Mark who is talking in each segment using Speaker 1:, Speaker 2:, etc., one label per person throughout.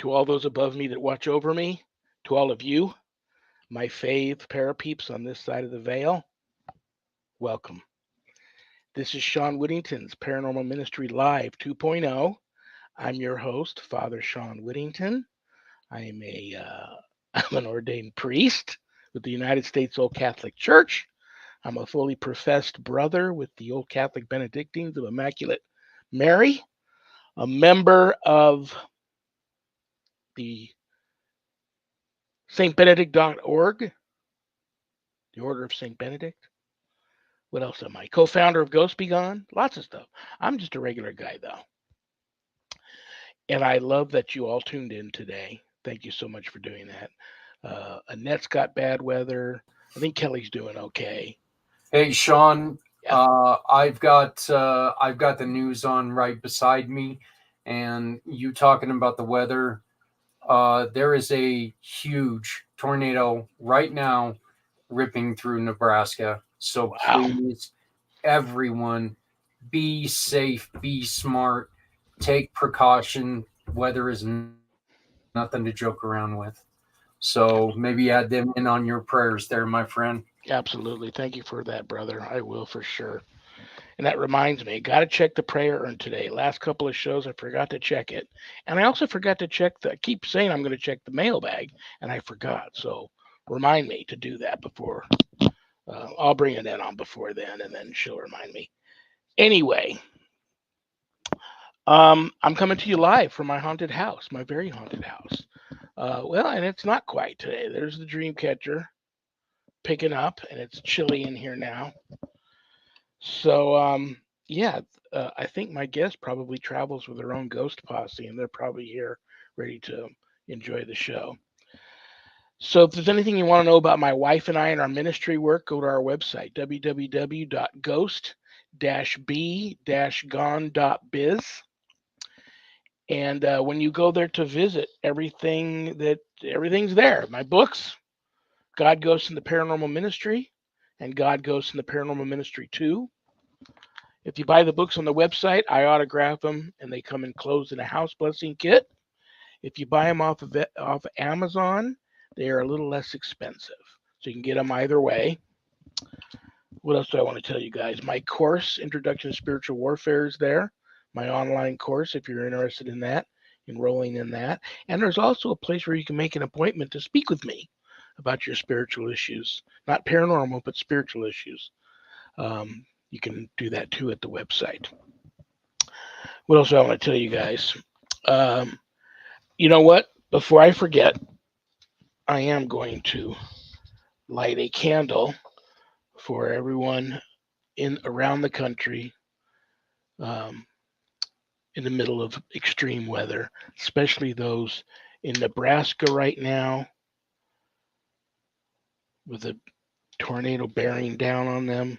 Speaker 1: To all those above me that watch over me, to all of you, my fave parapeeps on this side of the veil, welcome. This is Shawn Whittington's Paranormal Ministry Live 2.0. I'm your host, Father Shawn Whittington. I'm an ordained priest with the United States Old Catholic Church. I'm a fully professed brother with the Old Catholic Benedictines of Immaculate Mary, a member of the stbenedict.org, the Order of St. Benedict. What else am I? Co-founder of Ghost Be Gone. Lots of stuff. I'm just a regular guy, though. And I love that you all tuned in today. Thank you so much for doing that. Annette's got bad weather. I think Kelly's doing okay.
Speaker 2: Hey, Shawn.
Speaker 1: Yeah.
Speaker 2: I've got the news on right beside me, and you talking about the weather. There is a huge tornado right now ripping through Nebraska. So
Speaker 1: Wow.
Speaker 2: please, everyone, be safe, be smart, take precaution. Weather is nothing to joke around with. So maybe add them in on your prayers there, my friend.
Speaker 1: Absolutely. Thank you for that, brother. I will for sure. And that reminds me, got to check the prayer urn today. Last couple of shows, I forgot to check it. And I also forgot to check I keep saying I'm going to check the mailbag, and I forgot. So remind me to do that before. I'll bring it in on before then, and then she'll remind me. Anyway, I'm coming to you live from my haunted house, my very haunted house. Well, and it's not quite today. There's the dream catcher picking up, and it's chilly in here now. So, yeah, I think my guest probably travels with their own ghost posse, and they're probably here ready to enjoy the show. So, if there's anything you want to know about my wife and I and our ministry work, go to our website, www.ghost-b-gone.biz. And when you go there to visit, everything's there. My books, God Ghosts in the Paranormal Ministry, and God Ghosts in the Paranormal Ministry 2. If you buy the books on the website, I autograph them, and they come enclosed in a house blessing kit. If you buy them off of Amazon, they are a little less expensive, so you can get them either way. What else do I want to tell you guys? My course, Introduction to Spiritual Warfare, is there. My online course, if you're interested in that, enrolling in that. And there's also a place where you can make an appointment to speak with me about your spiritual issues, not paranormal, but spiritual issues. You can do that too at the website. What else do I want to tell you guys? You know what? Before I forget, I am going to light a candle for everyone around the country in the middle of extreme weather, especially those in Nebraska right now with a tornado bearing down on them.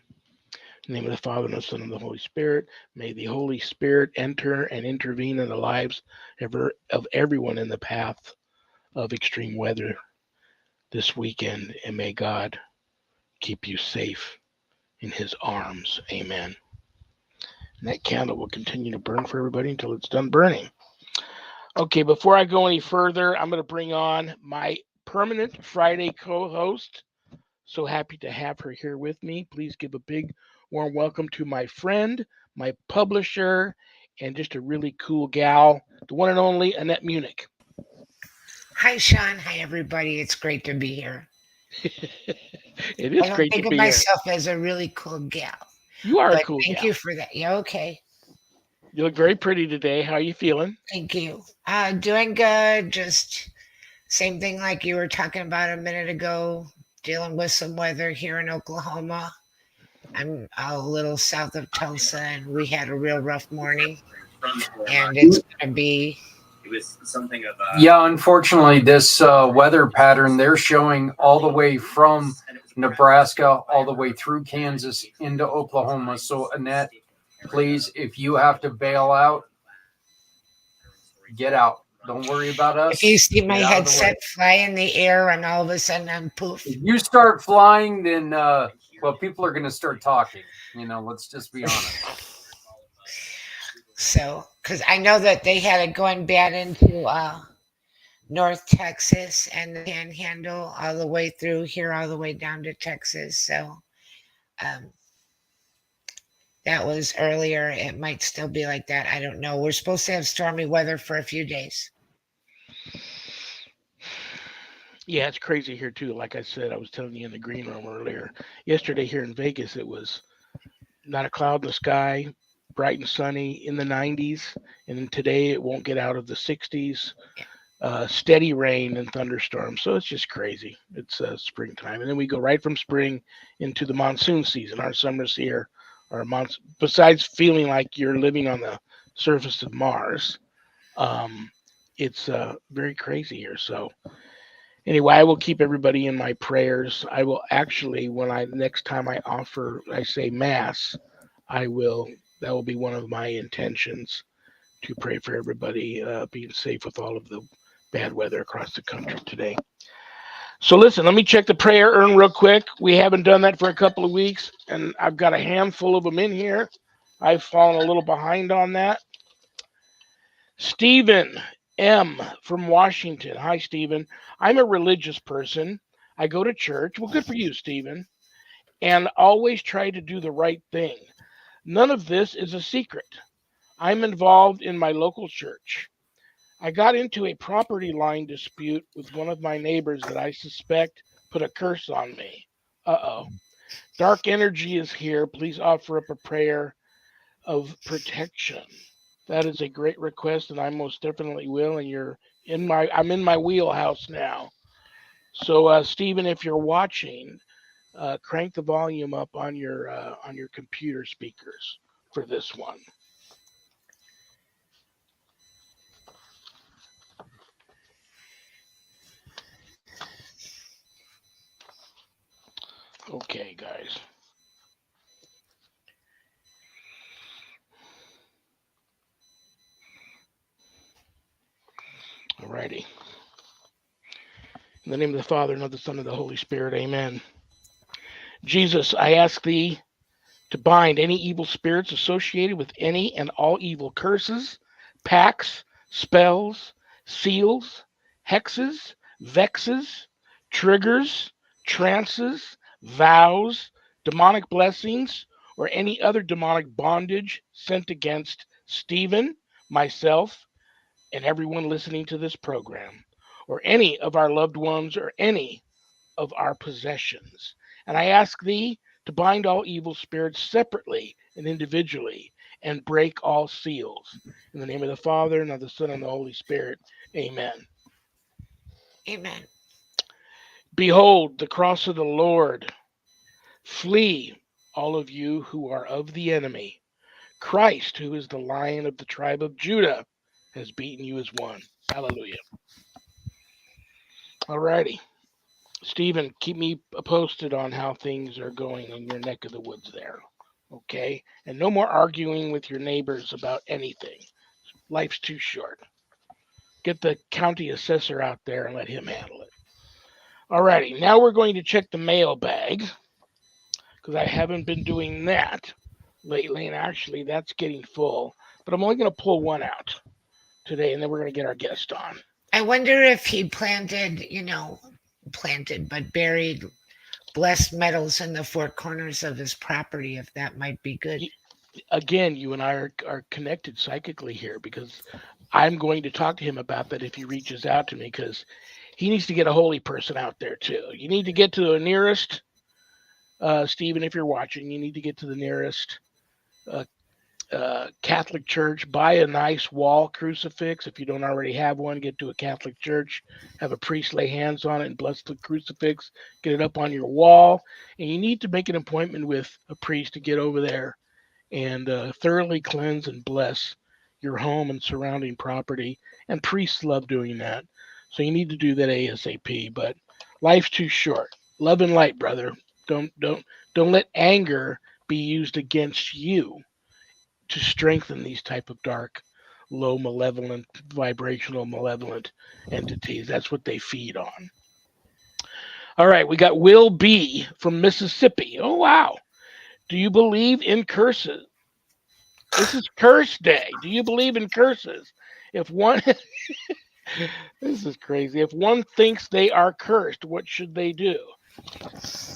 Speaker 1: In the name of the Father, and the Son, and the Holy Spirit. May the Holy Spirit enter and intervene in the lives of everyone in the path of extreme weather this weekend. And may God keep you safe in his arms. Amen. And that candle will continue to burn for everybody until it's done burning. Okay, before I go any further, I'm going to bring on my permanent Friday co-host. So happy to have her here with me. Please give a big warm welcome to my friend, my publisher, and just a really cool gal, the one and only Annette Munich.
Speaker 3: Hi, Shawn. Hi, everybody. It's great to be here.
Speaker 1: It is
Speaker 3: I don't
Speaker 1: great
Speaker 3: think
Speaker 1: to
Speaker 3: of
Speaker 1: be here.
Speaker 3: myself as a really cool gal.
Speaker 1: You are a
Speaker 3: But
Speaker 1: cool
Speaker 3: thank
Speaker 1: gal.
Speaker 3: you for that. Yeah, okay.
Speaker 1: You look very pretty today. How are you feeling?
Speaker 3: Thank you. Doing good. Just same thing like you were talking about a minute ago, dealing with some weather here in Oklahoma. I'm a little south of Tulsa, and we had a real rough morning. And it's going to be...
Speaker 4: It was something of
Speaker 2: Yeah, unfortunately, this weather pattern, they're showing all the way from Nebraska, all the way through Kansas into Oklahoma. So, Annette, please, if you have to bail out, get out. Don't worry about us.
Speaker 3: If you see my
Speaker 2: Get out of the
Speaker 3: headset
Speaker 2: way.
Speaker 3: fly in the air and all of a sudden I'm poof.
Speaker 2: If you start flying, then, well, people are going to start talking. You know, let's just be honest.
Speaker 3: So, because I know that they had it going bad into North Texas and the Panhandle all the way through here, all the way down to Texas. So um, that was earlier. It might still be like that. I don't know. We're supposed to have stormy weather for a few days.
Speaker 1: Yeah, it's crazy here too. Like I said, I was telling you in the green room earlier. Yesterday here in Vegas, it was not a cloud in the sky, bright and sunny in the 90s, and then today it won't get out of the 60s. Steady rain and thunderstorms, so it's just crazy. It's springtime, and then we go right from spring into the monsoon season. Our summers here are besides feeling like you're living on the surface of Mars. Um, it's very crazy here. So anyway, I will keep everybody in my prayers. I will actually, when I next time I say mass, I will. That will be one of my intentions to pray for everybody being safe with all of the bad weather across the country today. So listen, let me check the prayer urn real quick. We haven't done that for a couple of weeks, and I've got a handful of them in here. I've fallen a little behind on that. Stephen M. from Washington. Hi, Stephen. I'm a religious person. I go to church. Well, good for you, Stephen. And always try to do the right thing. None of this is a secret. I'm involved in my local church. I got into a property line dispute with one of my neighbors that I suspect put a curse on me. Uh-oh. Dark energy is here. Please offer up a prayer of protection. That is a great request, and I most definitely will. And I'm in my wheelhouse now. So, Stephen, if you're watching, crank the volume up on your computer speakers for this one. Okay, guys. Alrighty. In the name of the Father, and of the Son, and of the Holy Spirit, amen. Jesus, I ask thee to bind any evil spirits associated with any and all evil curses, pacts, spells, seals, hexes, vexes, triggers, trances, vows, demonic blessings, or any other demonic bondage sent against Stephen, myself, and everyone listening to this program, or any of our loved ones, or any of our possessions. And I ask thee to bind all evil spirits separately and individually and break all seals. In the name of the Father, and of the Son, and the Holy Spirit. Amen.
Speaker 3: Amen.
Speaker 1: Behold the cross of the Lord. Flee, all of you who are of the enemy. Christ, who is the Lion of the tribe of Judah, has beaten you as one. Hallelujah. All righty. Stephen, keep me posted on how things are going in your neck of the woods there. Okay? And no more arguing with your neighbors about anything. Life's too short. Get the county assessor out there and let him handle it. All righty. Now we're going to check the mailbag because I haven't been doing that lately. And actually, that's getting full. But I'm only going to pull one out today, and then we're going to get our guest on.
Speaker 3: I wonder if he but buried blessed metals in the four corners of his property, if that might be good.
Speaker 1: Again, you and I are connected psychically here because I'm going to talk to him about that if he reaches out to me, because he needs to get a holy person out there too. You need to get to the nearest, Stephen, if you're watching, you need to get to the nearest Catholic church, buy a nice wall crucifix. If you don't already have one, get to a Catholic church, have a priest lay hands on it and bless the crucifix, get it up on your wall. And you need to make an appointment with a priest to get over there and thoroughly cleanse and bless your home and surrounding property. And priests love doing that. So you need to do that ASAP. But life's too short. Love and light, brother. Don't let anger be used against you to strengthen these type of dark, low malevolent, vibrational malevolent entities. That's what they feed on. All right, we got Will B from Mississippi. Oh wow. Do you believe in curses? This is curse day. Do you believe in curses? If one This is crazy. If one thinks they are cursed, what should they do?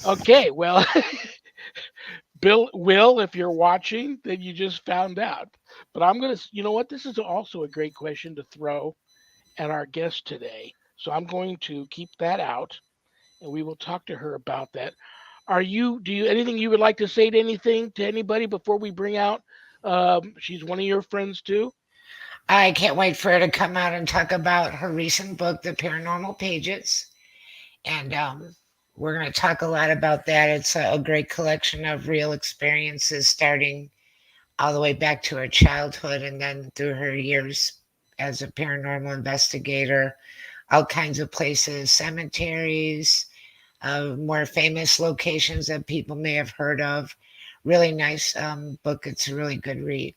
Speaker 1: Okay, well, Will, if you're watching, then you just found out. But I'm gonna, you know what? This is also a great question to throw at our guest today. So I'm going to keep that out, and we will talk to her about that. Do you anything you would like to say to anybody before we bring out? She's one of your friends too.
Speaker 3: I can't wait for her to come out and talk about her recent book, The Paranormal Pages. And we're going to talk a lot about that. It's a great collection of real experiences, starting all the way back to her childhood and then through her years as a paranormal investigator, all kinds of places, cemeteries, more famous locations that people may have heard of. Really nice book. It's a really good read.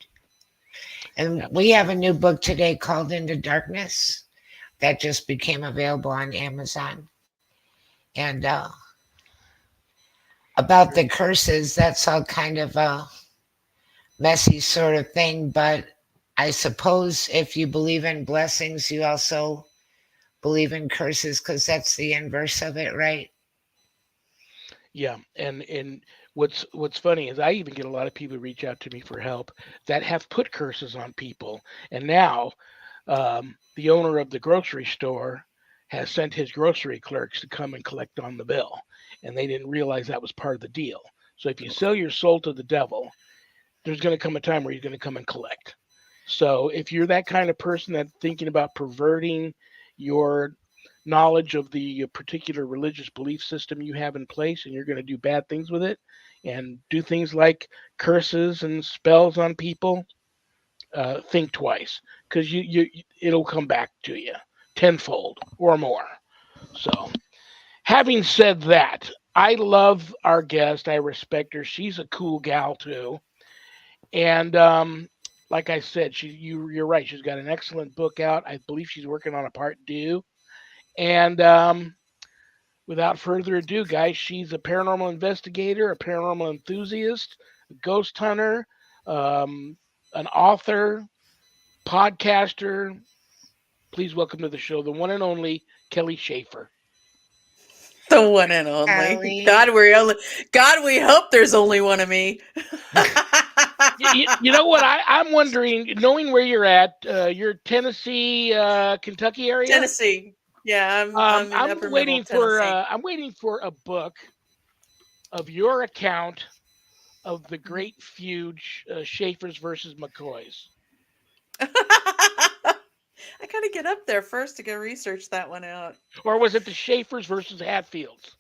Speaker 3: And we have a new book today called Into Darkness that just became available on Amazon. And about the curses, that's all kind of a messy sort of thing. But I suppose if you believe in blessings, you also believe in curses because that's the inverse of it, right?
Speaker 1: Yeah, and what's funny is I even get a lot of people reach out to me for help that have put curses on people, and now the owner of the grocery store has sent his grocery clerks to come and collect on the bill, and they didn't realize that was part of the deal. So if you sell your soul to the devil, there's going to come a time where he's going to come and collect. So if you're that kind of person that's thinking about perverting your knowledge of the particular religious belief system you have in place and you're going to do bad things with it and do things like curses and spells on people, think twice because it'll come back to you tenfold or more. So, having said that, I love our guest. I respect her. She's a cool gal too, and like I said, you're right. She's got an excellent book out. I believe she's working on a part two. And without further ado, guys, she's a paranormal investigator, a paranormal enthusiast, a ghost hunter, um, an author, podcaster. Please welcome to the show the one and only Kelly Schaefer.
Speaker 4: The one and only.
Speaker 3: Ellie.
Speaker 4: God, we hope there's only one of me.
Speaker 1: You know what? I'm wondering, knowing where you're Tennessee, Kentucky area.
Speaker 4: Tennessee. Yeah, I'm in upper middle Tennessee.
Speaker 1: I'm waiting for a book of your account of the great feud, Schaefer's versus McCoys.
Speaker 4: I gotta get up there first to go research that one out.
Speaker 1: Or was it the Schaefer's versus Hatfields?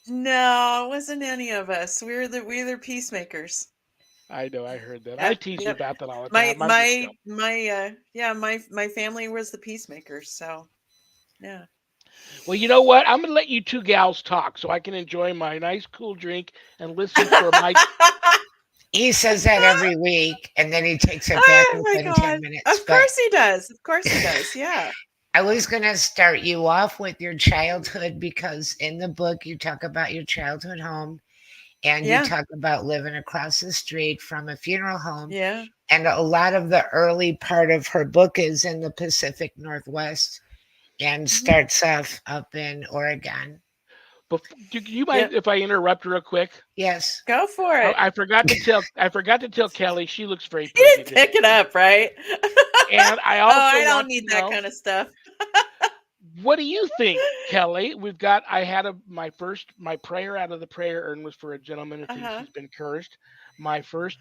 Speaker 4: No, it wasn't any of us. We're the peacemakers.
Speaker 1: I know, I heard that.
Speaker 4: Yep,
Speaker 1: I tease you
Speaker 4: yep.
Speaker 1: about that all the
Speaker 4: My
Speaker 1: time.
Speaker 4: my family was the peacemakers. So yeah.
Speaker 1: Well, you know what? I'm gonna let you two gals talk so I can enjoy my nice cool drink and listen for my.
Speaker 3: He says that every week, and then he takes it back
Speaker 4: Oh my
Speaker 3: within 10
Speaker 4: God!
Speaker 3: minutes.
Speaker 4: Of course he does. Of course he does. Yeah.
Speaker 3: I was going to start you off with your childhood because in the book you talk about your childhood home and you
Speaker 4: Yeah.
Speaker 3: talk about living across the street from a funeral home.
Speaker 4: Yeah.
Speaker 3: And a lot of the early part of her book is in the Pacific Northwest and starts off up in Oregon.
Speaker 1: Do you mind if I interrupt real quick?
Speaker 3: Yes.
Speaker 4: Go for it.
Speaker 1: I forgot to tell Kelly she looks very
Speaker 4: You
Speaker 1: pretty.
Speaker 4: didn't pick it up, right?
Speaker 1: And I also
Speaker 4: I don't
Speaker 1: want
Speaker 4: need
Speaker 1: to
Speaker 4: that
Speaker 1: know,
Speaker 4: kind of stuff.
Speaker 1: what do you think, Kelly? I had my prayer out of the prayer urn was for a gentleman who thinks he's been cursed. My first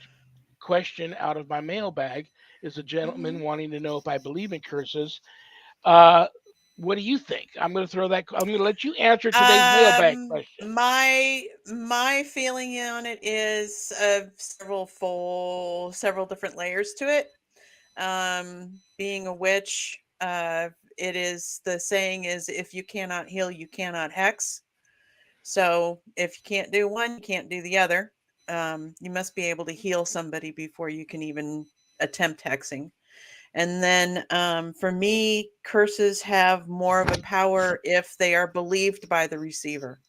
Speaker 1: question out of my mailbag is a gentleman wanting to know if I believe in curses. What do you think? I'm going to let you answer today's mailbag question.
Speaker 4: My feeling on it is several different layers to it. Being a witch, it is the saying is if you cannot heal, you cannot hex. So if you can't do one, you can't do the other. You must be able to heal somebody before you can even attempt hexing. And then for me, curses have more of a power if they are believed by the receiver.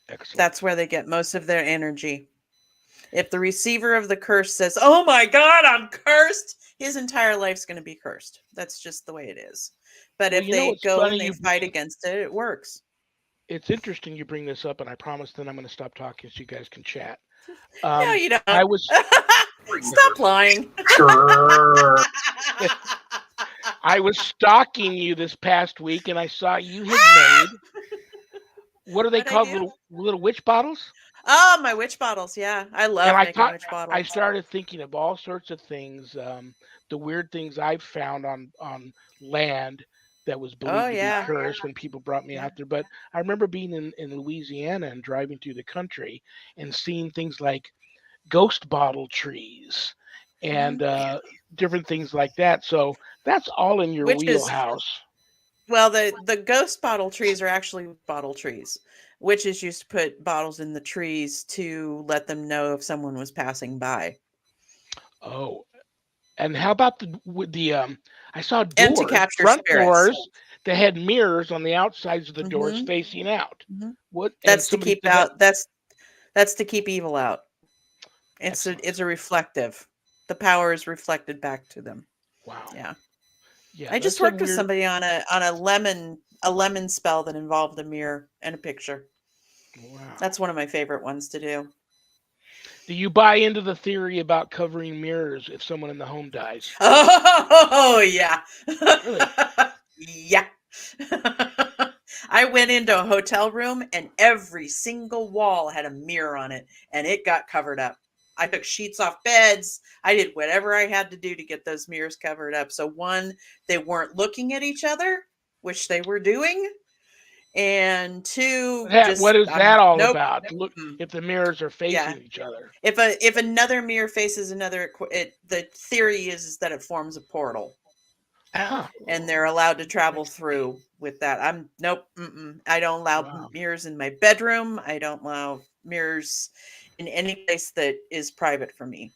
Speaker 1: Excellent.
Speaker 4: That's where they get most of their energy. If the receiver of the curse says, "Oh my God, I'm cursed," his entire life's going to be cursed. That's just the way it is. But
Speaker 1: Well,
Speaker 4: if
Speaker 1: you know,
Speaker 4: they
Speaker 1: it's
Speaker 4: go
Speaker 1: funny
Speaker 4: and they
Speaker 1: you
Speaker 4: fight
Speaker 1: bring.
Speaker 4: against it, it works.
Speaker 1: It's interesting you bring this up, and I promise then I'm going to stop talking so you guys can chat.
Speaker 4: No, you don't.
Speaker 1: I was
Speaker 4: Stop lying.
Speaker 2: Grrr.
Speaker 1: I was stalking you this past week, and I saw you had made what are they
Speaker 4: What'd I
Speaker 1: called?
Speaker 4: do?
Speaker 1: Little witch bottles.
Speaker 4: Oh, my witch bottles. Yeah, I
Speaker 1: And
Speaker 4: love
Speaker 1: I
Speaker 4: making
Speaker 1: thought
Speaker 4: witch
Speaker 1: I
Speaker 4: bottles.
Speaker 1: started thinking of all sorts of things, the weird things I've found on land that was
Speaker 4: Oh
Speaker 1: believed to be
Speaker 4: yeah,
Speaker 1: cursed when people brought me
Speaker 4: yeah.
Speaker 1: out there. But I remember being in Louisiana and driving through the country and seeing things like ghost bottle trees
Speaker 4: Mhm.
Speaker 1: and different things like that. So that's all in your
Speaker 4: Witches.
Speaker 1: wheelhouse.
Speaker 4: Well, the ghost bottle trees are actually bottle trees. Witches used to put bottles in the trees to let them know if someone was passing by
Speaker 1: Oh, and how about I saw
Speaker 4: and to
Speaker 1: doors,
Speaker 4: capture
Speaker 1: front
Speaker 4: spirits.
Speaker 1: doors that had mirrors on the outsides of the doors
Speaker 4: Hmm.
Speaker 1: facing out.
Speaker 4: Hmm.
Speaker 1: What? And
Speaker 4: That's to
Speaker 1: somebody
Speaker 4: keep
Speaker 1: said that.
Speaker 4: out. That's to keep evil out.
Speaker 1: Excellent.
Speaker 4: It's a reflective. The power is reflected back to them.
Speaker 1: Wow.
Speaker 4: Yeah.
Speaker 1: Yeah,
Speaker 4: I just
Speaker 1: that's a
Speaker 4: worked with
Speaker 1: weird.
Speaker 4: somebody on a lemon spell that involved a mirror and a picture.
Speaker 1: Wow.
Speaker 4: That's one of my favorite ones to do.
Speaker 1: Do you buy into the theory about covering mirrors if someone in the home dies?
Speaker 4: Oh yeah.
Speaker 1: Really?
Speaker 4: Yeah. I went into a hotel room and every single wall had a mirror on it and it got covered up. I took sheets off beds. I did whatever I had to do to get those mirrors covered up. So one, they weren't looking at each other, which they were doing, and two,
Speaker 1: What
Speaker 4: just
Speaker 1: is that all
Speaker 4: nope.
Speaker 1: about? Look,
Speaker 4: Mm-mm.
Speaker 1: if the mirrors are
Speaker 4: Yeah.
Speaker 1: facing each other.
Speaker 4: If another mirror faces another, the theory is that it forms a portal
Speaker 1: Huh.
Speaker 4: and they're allowed to travel through with that. I'm nope. Mm-mm. I don't allow
Speaker 1: Wow.
Speaker 4: mirrors in my bedroom. I don't allow mirrors in any place that is private for me.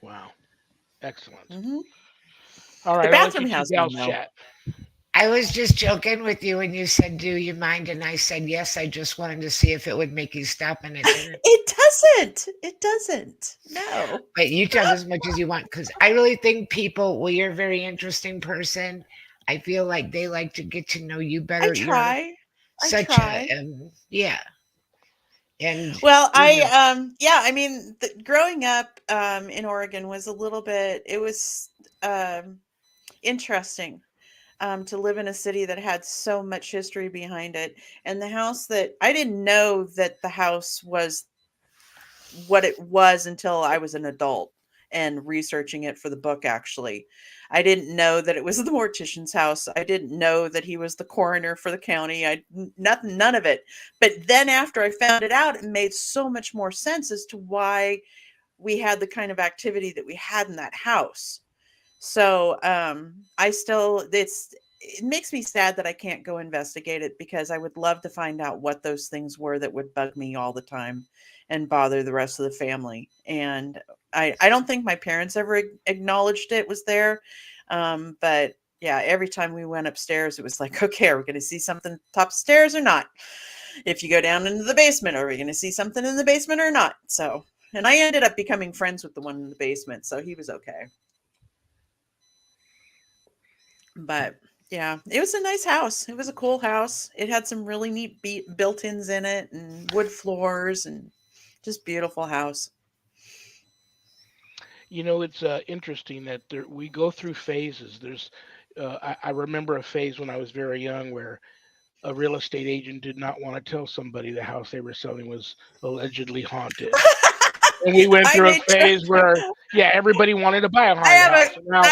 Speaker 1: Wow. Excellent.
Speaker 4: Hmm.
Speaker 1: All
Speaker 4: The
Speaker 1: right, I'll let you
Speaker 4: bathroom
Speaker 1: two
Speaker 4: has one
Speaker 1: gals
Speaker 4: though.
Speaker 1: chat.
Speaker 3: I was just joking with you when you said, "Do you mind?" And I said, "Yes." I just wanted to see if it would make you stop, and it didn't.
Speaker 4: It doesn't. It doesn't. No.
Speaker 3: But you talk as much as you want because I really think people, well, you're a very interesting person. I feel like they like to get to know you
Speaker 4: I
Speaker 3: better. You're
Speaker 4: try. I
Speaker 3: such a,
Speaker 4: try.
Speaker 3: yeah. And,
Speaker 4: Well,
Speaker 3: you know,
Speaker 4: yeah, I mean, growing up in Oregon was a little bit. It was interesting to live in a city that had so much history behind it. And the house that I didn't know that the house was what it was until I was an adult and researching it for the book, actually. I didn't know that it was the mortician's house. I didn't know that he was the coroner for the county. Nothing, none of it. But then after I found it out, it made so much more sense as to why we had the kind of activity that we had in that house. So I still it makes me sad that I can't go investigate it because I would love to find out what those things were that would bug me all the time and bother the rest of the family. And I don't think my parents ever acknowledged it was there. But yeah, every time we went upstairs, it was like, okay, are we going to see something top stairs or not? If you go down into the basement, are we going to see something in the basement or not? So, and I ended up becoming friends with the one in the basement, so he was okay. But yeah, it was a nice house. It was a cool house. It had some really neat built-ins in it and wood floors and just beautiful house.
Speaker 1: You know, it's interesting that we go through phases. I remember a phase when I was very young where a real estate agent did not want to tell somebody the house they were selling was allegedly haunted. And we went
Speaker 4: I
Speaker 1: through a
Speaker 4: did too.
Speaker 1: phase where, yeah, everybody wanted to buy a
Speaker 4: I
Speaker 1: haunted
Speaker 4: have
Speaker 1: house.
Speaker 4: a
Speaker 1: And now,
Speaker 4: I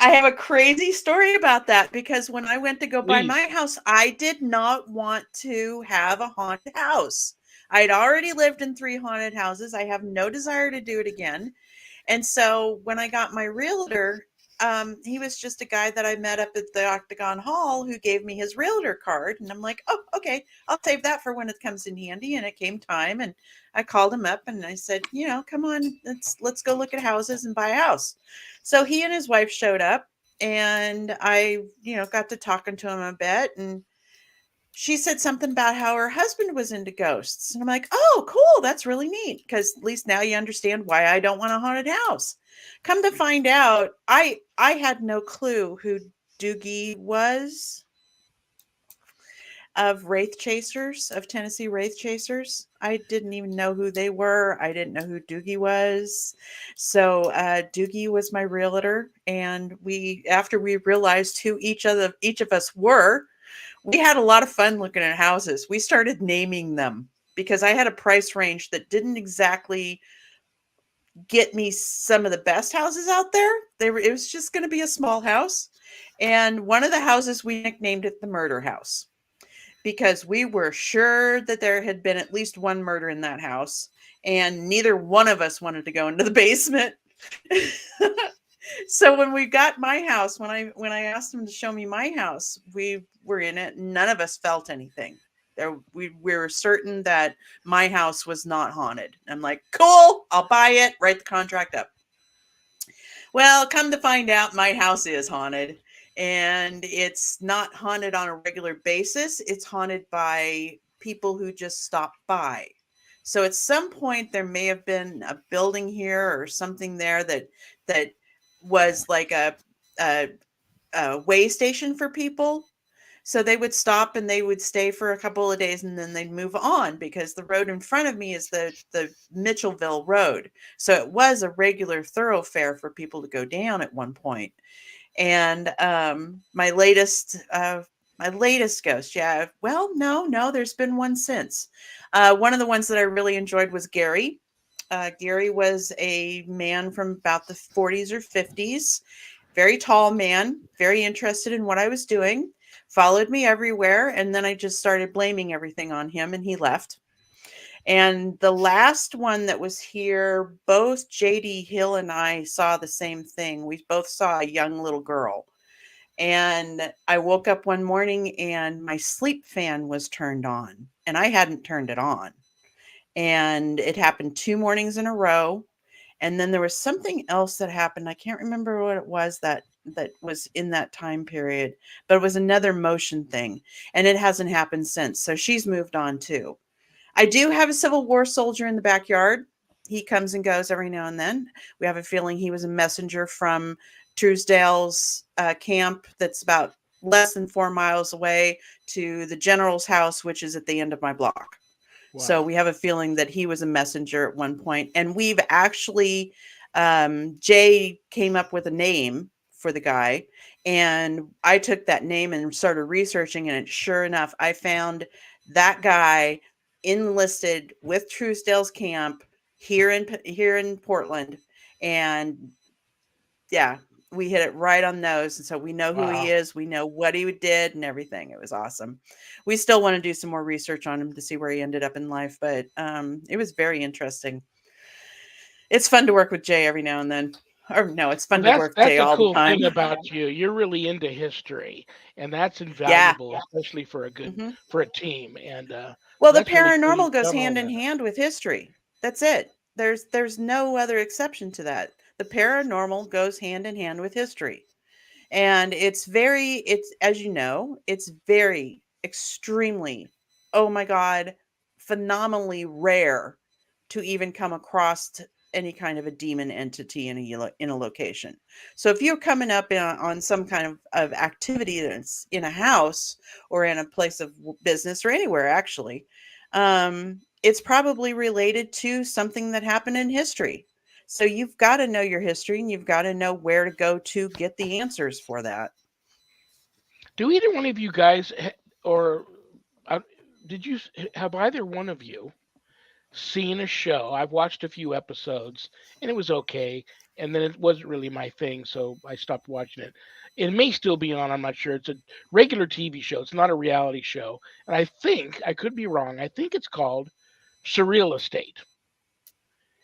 Speaker 4: have a crazy story about that because when I went to go buy
Speaker 1: please,
Speaker 4: my house, I did not want to have a haunted house. I'd already lived in 3 haunted houses. I have no desire to do it again. And so when I got my realtor, he was just a guy that I met up at the Octagon Hall who gave me his realtor card. And I'm like, oh, okay, I'll save that for when it comes in handy. And it came time, and I called him up and I said, come on, let's go look at houses and buy a house. So he and his wife showed up, and I, got to talking to him a bit, and she said something about how her husband was into ghosts. And I'm like, oh, cool. That's really neat. Because at least now you understand why I don't want a haunted house. Come to find out, I had no clue who Doogie was of Wraith Chasers, of Tennessee Wraith Chasers. I didn't even know who they were. I didn't know who Doogie was. So Doogie was my realtor. And after we realized who each of us were, we had a lot of fun looking at houses. We started naming them because I had a price range that didn't exactly get me some of the best houses out there. It was just going to be a small house. And one of the houses, we nicknamed it the Murder House because we were sure that there had been at least one murder in that house. And neither one of us wanted to go into the basement. So when we got my house, when I asked him to show me my house, we were in it. None of us felt anything. We were certain that my house was not haunted. I'm like, cool, I'll buy it, write the contract up. Well, come to find out, my house is haunted, and it's not haunted on a regular basis. It's haunted by people who just stop by. So at some point, there may have been a building here or something there that was like a way station for people. So they would stop and they would stay for a couple of days and then they'd move on because the road in front of me is the Mitchellville Road. So it was a regular thoroughfare for people to go down at one point. And my latest ghost, yeah. Well, no, there's been one since. One of the ones that I really enjoyed was Gary. Gary was a man from about the 40s or 50s, very tall man, very interested in what I was doing, followed me everywhere. And then I just started blaming everything on him and he left. And the last one that was here, both JD Hill and I saw the same thing. We both saw a young little girl. And I woke up one morning and my sleep fan was turned on and I hadn't turned it on. And it happened 2 mornings in a row. And then there was something else that happened. I can't remember what it was that was in that time period, but it was another motion thing. And it hasn't happened since. So she's moved on too. I do have a Civil War soldier in the backyard. He comes and goes every now and then. We have a feeling he was a messenger from Truesdale's camp that's about less than 4 miles away to the general's house, which is at the end of my block. Wow. So we have a feeling that he was a messenger at one point. And we've actually, Jay came up with a name for the guy. And I took that name and started researching. And sure enough, I found that guy enlisted with Truesdale's camp here in Portland. And yeah, we hit it right on those. And so we know who he is. We know what he did and everything. It was awesome. We still want to do some more research on him to see where he ended up in life. But it was very interesting. It's fun to work with Jay every now and then. Or no, it's fun to work with Jay all the time.
Speaker 1: That's a cool thing about you. You're really into history. And that's invaluable, especially for a team. And
Speaker 4: well, the paranormal really goes hand in hand with history. That's it. There's no other exception to that. The paranormal goes hand in hand with history. And it's as you know, it's very extremely, oh my God, phenomenally rare to even come across any kind of a demon entity in a location. So if you're coming up on some kind of activity that's in a house or in a place of business or anywhere, actually, it's probably related to something that happened in history. So you've got to know your history and you've got to know where to go to get the answers for that.
Speaker 1: Do either one of you guys, or have either one of you seen a show? I've watched a few episodes and it was okay. And then it wasn't really my thing. So I stopped watching it. It may still be on. I'm not sure. It's a regular TV show. It's not a reality show. And I could be wrong. I think it's called Surreal Estate.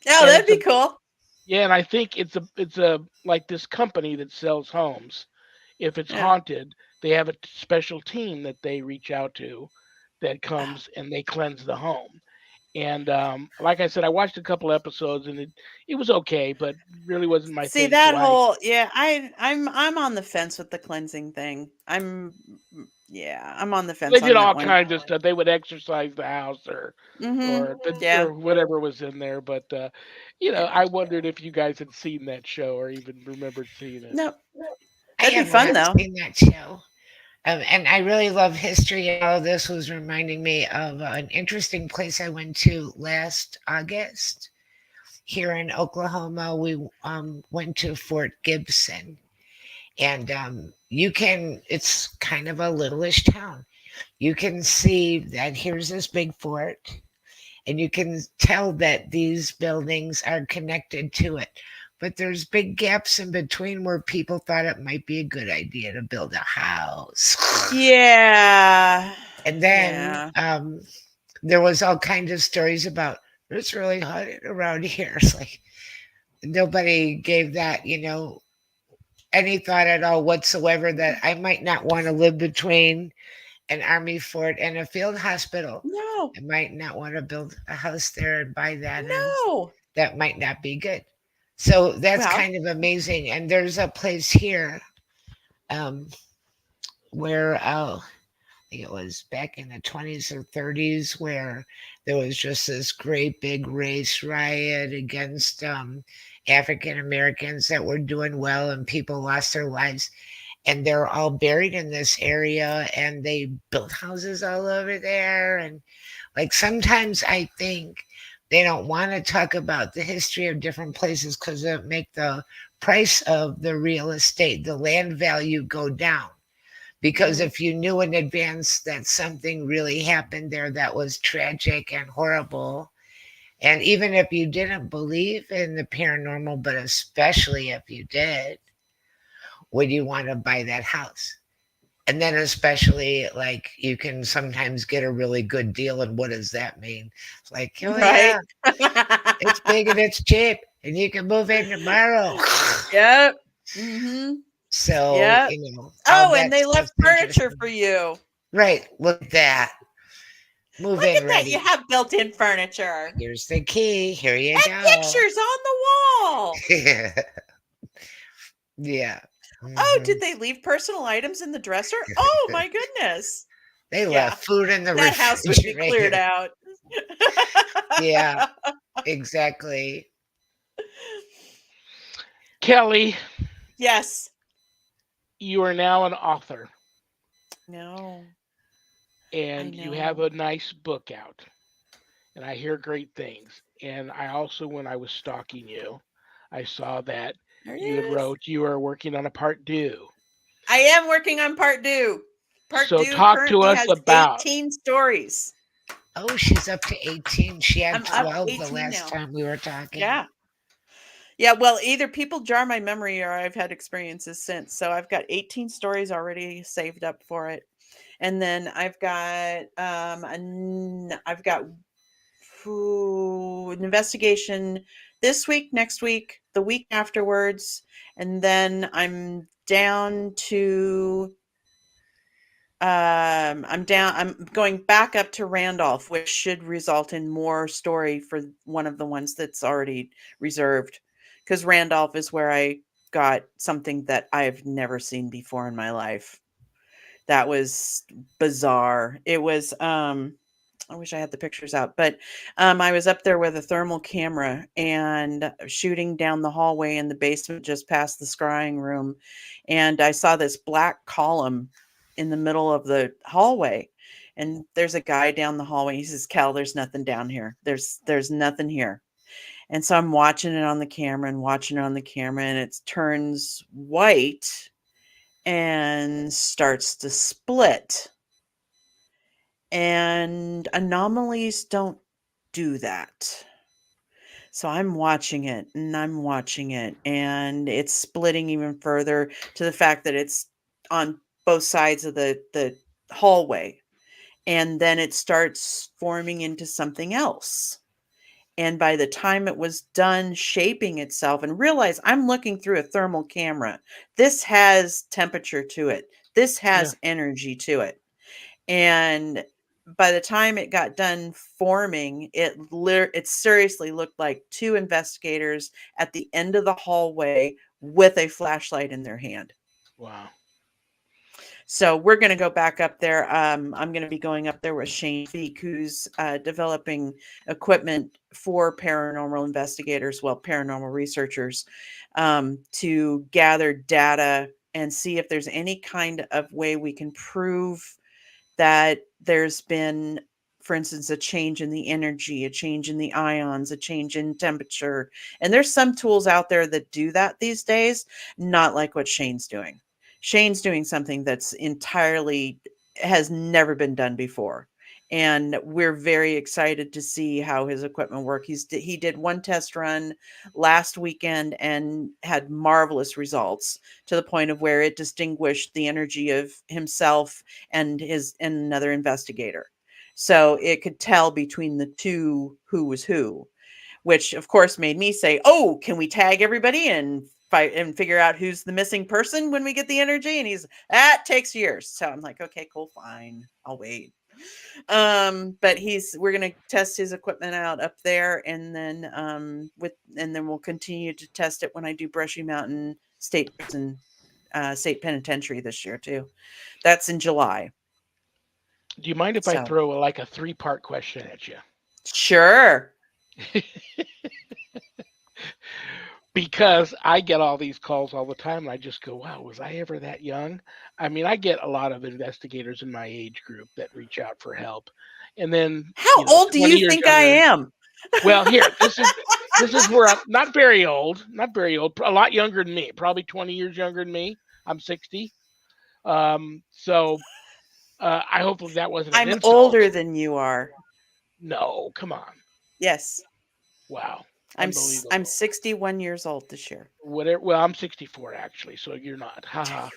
Speaker 4: Oh, and that'd be cool.
Speaker 1: Yeah, and I think it's a like this company that sells homes. If it's haunted, they have a special team that they reach out to that comes and they cleanse the home. And like I said, I watched a couple episodes, and it was okay, but really wasn't my
Speaker 4: See
Speaker 1: thing.
Speaker 4: that
Speaker 1: So
Speaker 4: I'm on the fence with the cleansing thing. I'm on the
Speaker 1: they
Speaker 4: fence
Speaker 1: did
Speaker 4: on that
Speaker 1: all
Speaker 4: one.
Speaker 1: kinds of stuff. They would exercise the house,
Speaker 4: Mhm. Yeah.
Speaker 1: or whatever was in there. But
Speaker 4: Yeah.
Speaker 1: I wondered if you guys had seen that show or even remembered seeing it.
Speaker 4: No.
Speaker 3: I
Speaker 4: That'd be
Speaker 3: have
Speaker 4: fun
Speaker 3: not
Speaker 4: though.
Speaker 3: seen that show. And I really love history, and all this was reminding me of an interesting place I went to last August here in Oklahoma. We went to Fort Gibson, and it's kind of a littleish town. You can see that here's this big fort, and you can tell that these buildings are connected to it. But there's big gaps in between where people thought it might be a good idea to build a house.
Speaker 4: Yeah.
Speaker 3: And then
Speaker 4: Yeah.
Speaker 3: there was all kinds of stories about it's really hot around here. It's like nobody gave that, any thought at all whatsoever that I might not want to live between an army fort and a field hospital.
Speaker 4: No.
Speaker 3: I might not want to build a house there and buy that, and
Speaker 4: No.
Speaker 3: that might not be good. So that's
Speaker 4: Well,
Speaker 3: kind of amazing. And there's a place here um, where I think it was back in the 20s or 30s where there was just this great big race riot against African Americans that were doing well, and people lost their lives. And they're all buried in this area, and they built houses all over there. And like sometimes I think they don't want to talk about the history of different places because it make the price of the real estate, the land value, go down. Because
Speaker 4: Mhm.
Speaker 3: if you knew in advance that something really happened there that was tragic and horrible, and even if you didn't believe in the paranormal, but especially if you did, would you want to buy that house? And then especially like you can sometimes get a really good deal. And what does that mean? It's like, oh
Speaker 4: Right.
Speaker 3: yeah, it's big and it's cheap and you can move in tomorrow.
Speaker 4: Yep. Mhm.
Speaker 3: So,
Speaker 4: Yep.
Speaker 3: all
Speaker 4: Oh, and
Speaker 3: that
Speaker 4: they
Speaker 3: stuff's
Speaker 4: left furniture
Speaker 3: interesting.
Speaker 4: for you.
Speaker 3: Right. Look at that. Move
Speaker 4: Look
Speaker 3: in
Speaker 4: at that. You
Speaker 3: ready.
Speaker 4: have built-in furniture.
Speaker 3: Here's the key. Here you
Speaker 4: And
Speaker 3: go.
Speaker 4: pictures on the wall.
Speaker 3: Yeah.
Speaker 4: Oh,
Speaker 3: Mhm.
Speaker 4: did they leave personal items in the dresser? Oh my goodness.
Speaker 3: They
Speaker 4: Yeah.
Speaker 3: left food in the
Speaker 4: That house would be cleared
Speaker 3: refrigerator.
Speaker 4: out.
Speaker 3: Yeah, exactly.
Speaker 1: Kelly,
Speaker 4: Yes.
Speaker 1: you are now an author,
Speaker 4: No. I
Speaker 1: and you have
Speaker 4: know.
Speaker 1: a nice book out, and I hear great things. And I also, when I was stalking you, I saw that
Speaker 4: There it
Speaker 1: you had
Speaker 4: is.
Speaker 1: wrote you are working on a part two.
Speaker 4: I am working on part two. Part
Speaker 1: So
Speaker 4: two
Speaker 1: talk to
Speaker 4: currently
Speaker 1: us
Speaker 4: has
Speaker 1: about
Speaker 4: 18 stories.
Speaker 3: Oh, she's up to 18. She had
Speaker 4: I'm up
Speaker 3: 12 the
Speaker 4: 18
Speaker 3: last
Speaker 4: now.
Speaker 3: time we were talking.
Speaker 4: Yeah. Yeah, well, either people jar my memory or I've had experiences since. So I've got 18 stories already saved up for it. And then I've got an investigation this week, next week, the week afterwards, and then I'm going back up to Randolph, which should result in more story for one of the ones that's already reserved, because Randolph is where I got something that I've never seen before in my life. That was bizarre. It was I wish I had the pictures out, but I was up there with a thermal camera and shooting down the hallway in the basement just past the scrying room, and I saw this black column in the middle of the hallway, and there's a guy down the hallway. He says, "Cal, there's nothing down here. There's nothing here." And so I'm watching it on the camera and watching it on the camera, and it turns white and starts to split. And anomalies don't do that. So I'm watching it and I'm watching it, and it's splitting even further to the fact that it's on both sides of the hallway. And then it starts forming into something else. And by the time it was done shaping itself, and realize I'm looking through a thermal camera, this has temperature to it, this
Speaker 1: yeah.
Speaker 4: has energy to it. And by the time it got done forming, it seriously looked like two investigators at the end of the hallway with a flashlight in their hand.
Speaker 1: Wow.
Speaker 4: So we're going to go back up there. I'm going to be going up there with Shane Feek, who's developing equipment for paranormal investigators, well, paranormal researchers, to gather data and see if there's any kind of way we can prove that there's been, for instance, a change in the energy, a change in the ions, a change in temperature. And there's some tools out there that do that these days, not like what Shane's doing. Shane's doing something that's entirely has never been done before. And we're very excited to see how his equipment works. He did one test run last weekend and had marvelous results, to the point of where it distinguished the energy of himself and another investigator. So it could tell between the two who was who, which of course made me say, "Oh, can we tag everybody and fight and figure out who's the missing person when we get the energy?" And that takes years. So I'm like, "Okay, cool, fine. I'll wait." But we're going to test his equipment out up there, and then we'll continue to test it when I do Brushy Mountain State Prison, State Penitentiary this year too. That's in July.
Speaker 1: Do you mind if I throw like a 3-part question at you?
Speaker 4: Sure.
Speaker 1: Because I get all these calls all the time, and I just go, wow, was I ever that young? I mean, I get a lot of investigators in my age group that reach out for help. And then,
Speaker 4: how old do you think I am?
Speaker 1: Well, here, this is where I'm not very old, a lot younger than me, probably 20 years younger than me. I'm 60. So I hope that wasn't an insult.
Speaker 4: I'm older than you are.
Speaker 1: No, come on.
Speaker 4: Yes.
Speaker 1: Wow.
Speaker 4: I'm 61 years old this year.
Speaker 1: Whatever. Well, I'm 64 actually, so you're not. Haha.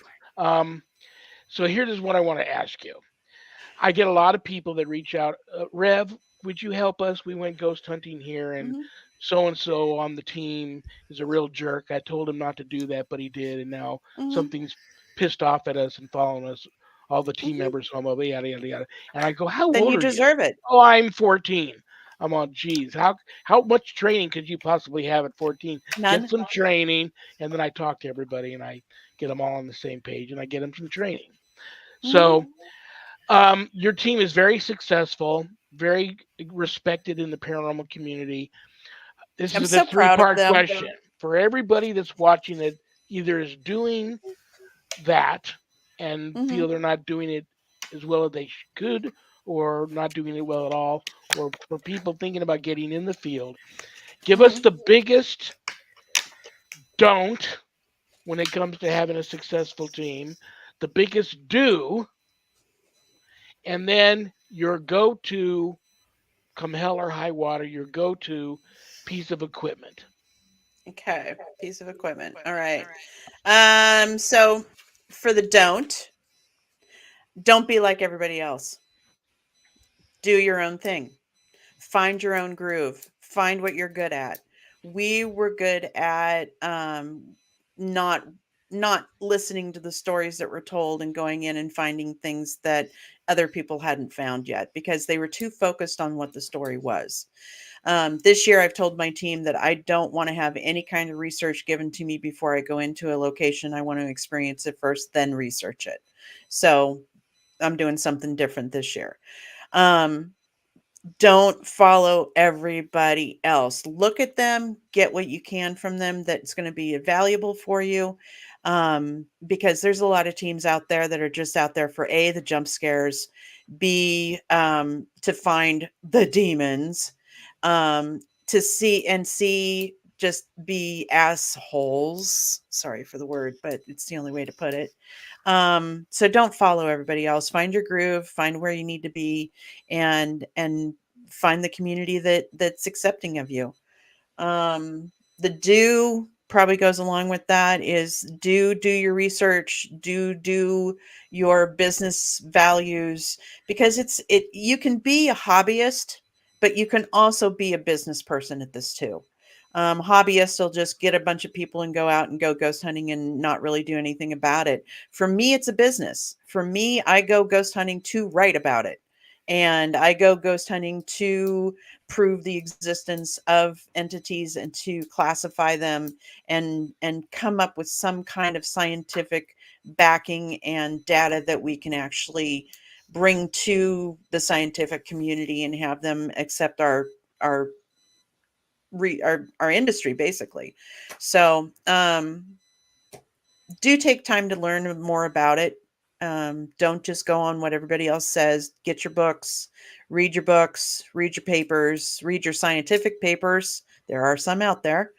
Speaker 1: So here's what I want to ask you. I get a lot of people that reach out. Rev, would you help us? We went ghost hunting here, and so and so on the team is a real jerk. I told him not to do that, but he did, and now something's pissed off at us and following us. All the team members, yada yada yada. And I go, how old are you?
Speaker 4: Then you deserve it.
Speaker 1: Oh, I'm 14. I'm on, geez, how much training could you possibly have at 14?
Speaker 4: None.
Speaker 1: Get some training, and then I talk to everybody, and I get them all on the same page, and I get them some training. So your team is very successful, very respected in the paranormal community. This is a 3-part question. For everybody that's watching it, either is doing that and feel they're not doing it as well as they could, or not doing it well at all, or for people thinking about getting in the field, give us the biggest don't when it comes to having a successful team, the biggest do, and then your go-to, come hell or high water, your go-to piece of equipment.
Speaker 4: Okay, piece of equipment. All right. So for the don't be like everybody else. Do your own thing. Find your own groove. Find what you're good at. We were good at not listening to the stories that were told and going in and finding things that other people hadn't found yet, because they were too focused on what the story was. This year, I've told my team that I don't want to have any kind of research given to me before I go into a location. I want to experience it first, then research it. So I'm doing something different this year. Don't follow everybody else. Look at them, get what you can from them that's going to be valuable for you. Because there's a lot of teams out there that are just out there for A, the jump scares, B, to find the demons, to see just be assholes. Sorry for the word, but it's the only way to put it. So don't follow everybody else. Find your groove, find where you need to be, and find the community that's accepting of you. The do probably goes along with that is do your research, do your business values, because you can be a hobbyist, but you can also be a business person at this too. Hobbyists will just get a bunch of people and go out and go ghost hunting and not really do anything about it. For me, it's a business. For me, I go ghost hunting to write about it. And I go ghost hunting to prove the existence of entities and to classify them and come up with some kind of scientific backing and data that we can actually bring to the scientific community and have them accept our our industry basically. So do take time to learn more about it. Don't just go on what everybody else says. Get your books, read your papers, read your scientific papers. There are some out there.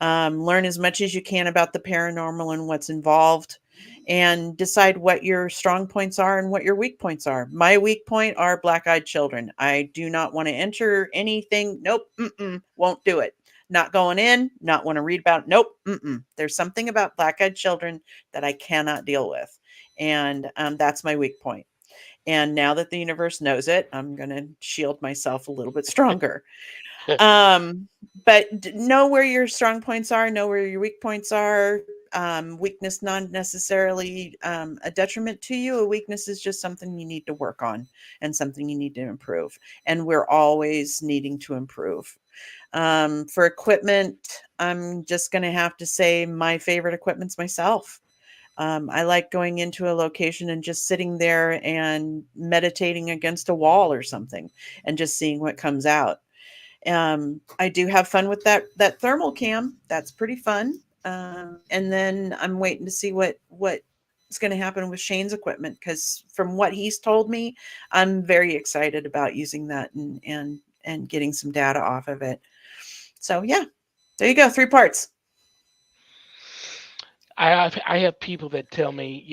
Speaker 4: Learn as much as you can about the paranormal and what's involved, and decide what your strong points are and what your weak points are. My weak point are black-eyed children. I do not want to enter anything. Nope, won't do it. Not going in, not want to read about. Nope, there's something about black-eyed children that I cannot deal with, and that's my weak point. And now that the universe knows it, I'm going to shield myself a little bit stronger. um but know where your strong points are, know where your weak points are. Weakness not necessarily a detriment to you. A weakness is just something you need to work on and something you need to improve, and we're always needing to improve. For equipment, I'm just going to have to say my favorite equipment's myself. I like going into a location and just sitting there and meditating against a wall or something and just seeing what comes out. I do have fun with that thermal cam. That's pretty fun. And then I'm waiting to see what's going to happen with Shane's equipment, because from what he's told me, I'm very excited about using that and getting some data off of it. So yeah, there you go. 3 parts.
Speaker 1: I have people that tell me,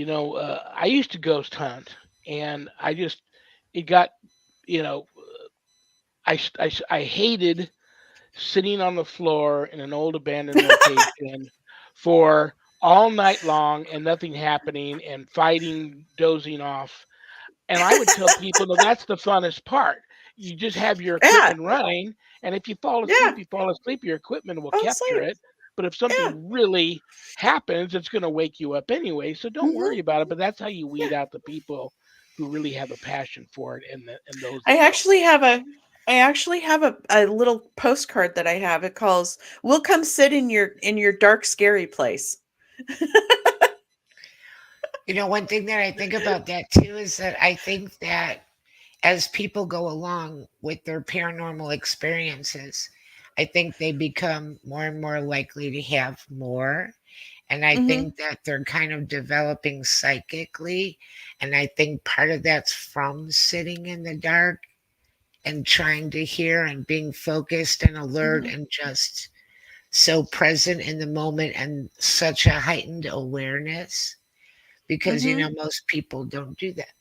Speaker 1: I used to ghost hunt, and it got, you know, I hated sitting on the floor in an old abandoned location for all night long and nothing happening and fighting, dozing off. And I would tell people, no, that's the funnest part. You just have your
Speaker 4: Yeah,
Speaker 1: equipment running, and if you fall
Speaker 4: yeah.
Speaker 1: asleep, you fall asleep. Your equipment will
Speaker 4: Fall
Speaker 1: capture
Speaker 4: asleep.
Speaker 1: it. But if
Speaker 4: Yeah.
Speaker 1: something really happens, it's going to wake you up anyway. So don't
Speaker 4: Hmm.
Speaker 1: worry about it. But that's how you
Speaker 4: Yeah.
Speaker 1: weed out the people who really have a passion for it, and those
Speaker 4: I
Speaker 1: that don't.
Speaker 4: actually have a I actually have a little postcard that I have. It calls "We'll come sit in your dark scary place."
Speaker 3: One thing that I think about that too is that I think that as people go along with their paranormal experiences, I think they become more and more likely to have more. And I
Speaker 4: Hmm.
Speaker 3: think that they're kind of developing psychically. And I think part of that's from sitting in the dark and trying to hear and being focused and alert
Speaker 4: Hmm.
Speaker 3: and just so present in the moment and such a heightened awareness because,
Speaker 4: Hmm.
Speaker 3: most people don't do that.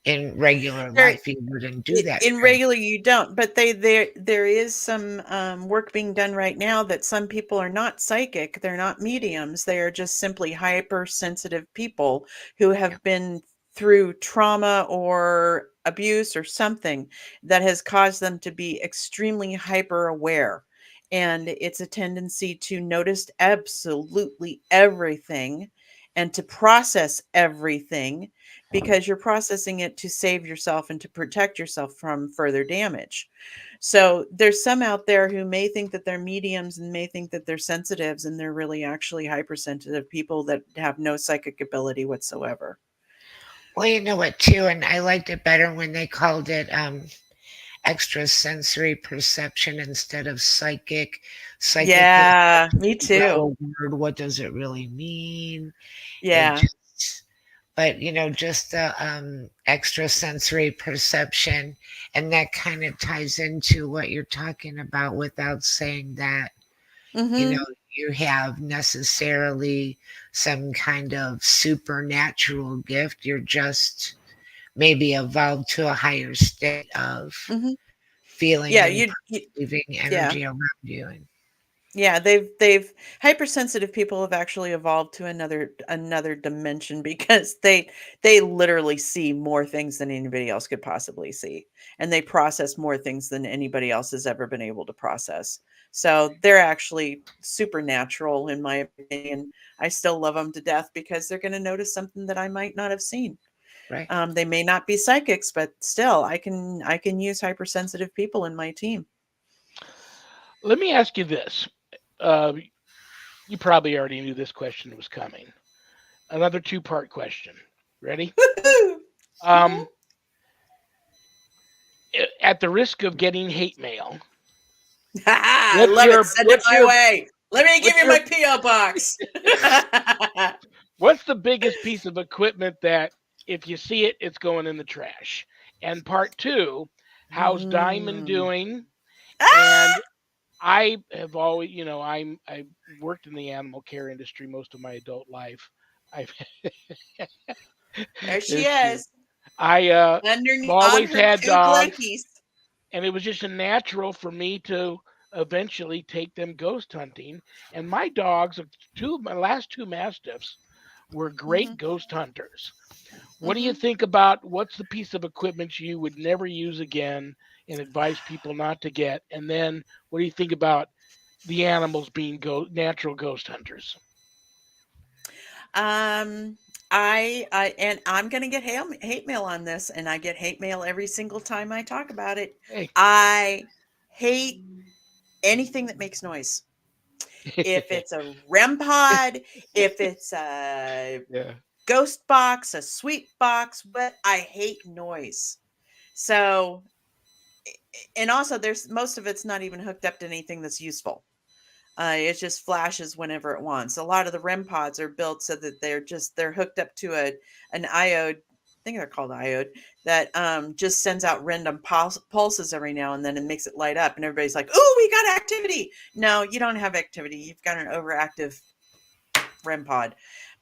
Speaker 3: In regular
Speaker 4: There,
Speaker 3: life, you wouldn't do that
Speaker 4: in
Speaker 3: kind.
Speaker 4: regular you don't, but there is some work being done right now that some people are not psychic, they're not mediums, they are just simply hypersensitive people who
Speaker 3: Yeah.
Speaker 4: have been through trauma or abuse or something that has caused them to be extremely hyper aware, and it's a tendency to notice absolutely everything and to process everything because you're processing it to save yourself and to protect yourself from further damage. So there's some out there who may think that they're mediums and may think that they're sensitives, and they're really actually hypersensitive people that have no psychic ability whatsoever.
Speaker 3: Well, you know what, too, and I liked it better when they called it extrasensory perception instead of psychic. Psychic is
Speaker 4: Yeah, me
Speaker 3: such a
Speaker 4: too.
Speaker 3: umbrella word. What does it really mean? It
Speaker 4: Yeah.
Speaker 3: just, but just the extrasensory perception, and that kind of ties into what you're talking about without saying that you know
Speaker 4: Mhm.
Speaker 3: you have necessarily some kind of supernatural gift. You're just maybe evolved to a higher state of
Speaker 4: Mhm.
Speaker 3: feeling
Speaker 4: Yeah,
Speaker 3: and
Speaker 4: you
Speaker 3: perceiving
Speaker 4: yeah.
Speaker 3: energy around you. And
Speaker 4: Yeah, they've hypersensitive people have actually evolved to another dimension because they literally see more things than anybody else could possibly see, and they process more things than anybody else has ever been able to process. So they're actually supernatural in my opinion. I still love them to death because they're going to notice something that I might not have seen.
Speaker 3: Right.
Speaker 4: They may not be psychics, but still, I can use hypersensitive people in my team.
Speaker 1: Let me ask you this. Uh, you probably already knew this question was coming. Another two-part question. Ready?
Speaker 4: Mhm.
Speaker 1: Um, at the risk of getting hate mail,
Speaker 4: I
Speaker 1: what's
Speaker 4: love it.
Speaker 1: your
Speaker 4: Send it
Speaker 1: what's
Speaker 4: my
Speaker 1: your
Speaker 4: way. Let me give
Speaker 1: what's
Speaker 4: you my
Speaker 1: your
Speaker 4: PO box.
Speaker 1: what's the biggest piece of equipment that if you see it, it's going in the trash? And part two, how's Diamond
Speaker 4: Mm.
Speaker 1: doing? And
Speaker 4: Ah!
Speaker 1: I have always, I worked in the animal care industry most of my adult life. I've
Speaker 4: There she
Speaker 1: There she is.
Speaker 4: is,
Speaker 1: I have
Speaker 4: underneath on
Speaker 1: always
Speaker 4: her
Speaker 1: had
Speaker 4: two
Speaker 1: dogs,
Speaker 4: blinkies.
Speaker 1: and it was just a natural for me to eventually take them ghost hunting. And my dogs, my last two mastiffs, were great
Speaker 4: Mhm,
Speaker 1: ghost hunters. What do you
Speaker 4: mhm.
Speaker 1: think about what's the piece of equipment you would never use again and advise people not to get? And then what do you think about the animals being natural ghost hunters?
Speaker 4: Um, and I'm gonna get hate mail on this, and I get hate mail every single time I talk about it.
Speaker 1: Hey.
Speaker 4: I hate anything that makes noise. If it's a REM pod, if it's a
Speaker 1: Yeah.
Speaker 4: ghost box, a sweet box, but I hate noise. So, and also there's most of it's not even hooked up to anything that's useful. It just flashes whenever it wants. A lot of the REM pods are built so that they're hooked up to an iode. I think they're called iode that just sends out random pulses every now and then and makes it light up. And everybody's like, "Oh, we got activity!" No, you don't have activity. You've got an overactive REM pod.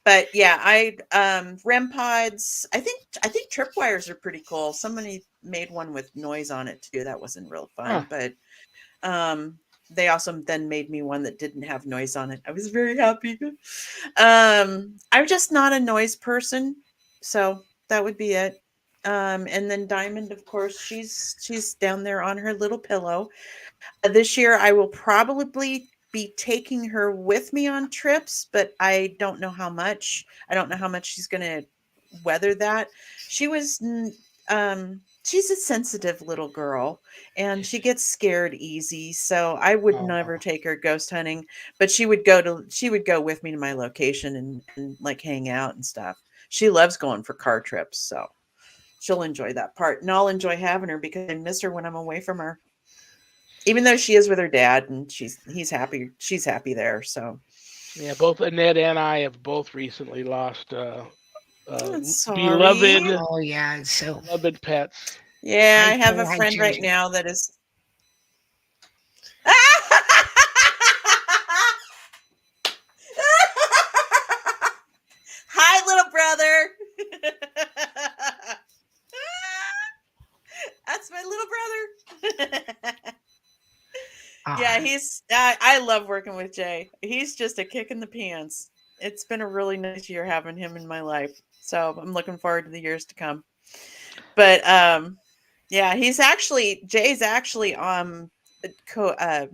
Speaker 4: But yeah, I REM pods. I think tripwires are pretty cool. Somebody made one with noise on it too. That wasn't real
Speaker 1: Huh.
Speaker 4: fun, but um, they also then made me one that didn't have noise on it. I was very happy. I'm just not a noise person, so that would be it. And then Diamond, of course, she's down there on her little pillow. This year, I will probably be taking her with me on trips, but I don't know how much. I don't know how much she's going to weather that. She was she's a sensitive little girl and she gets scared easy, so I would never
Speaker 1: Oh.
Speaker 4: take her ghost hunting, but she would go with me to my location and like hang out and stuff. She loves going for car trips, so she'll enjoy that part, and I'll enjoy having her because I miss her when I'm away from her, even though she is with her dad and she's happy there. So
Speaker 1: Yeah, both Annette and I have both recently lost
Speaker 4: I'm sorry.
Speaker 1: beloved
Speaker 3: Oh yeah. So
Speaker 1: beloved pets.
Speaker 4: Yeah, I
Speaker 3: I
Speaker 4: have
Speaker 3: too
Speaker 4: a
Speaker 3: had
Speaker 4: friend right
Speaker 3: Ginger.
Speaker 4: now that is. Hi, little brother. That's my little brother. Yeah,
Speaker 3: Ah,
Speaker 4: he's. I love working with Jay. He's just a kick in the pants. It's been a really nice year having him in my life. So I'm looking forward to the years to come. But yeah, Jay's actually co- uh,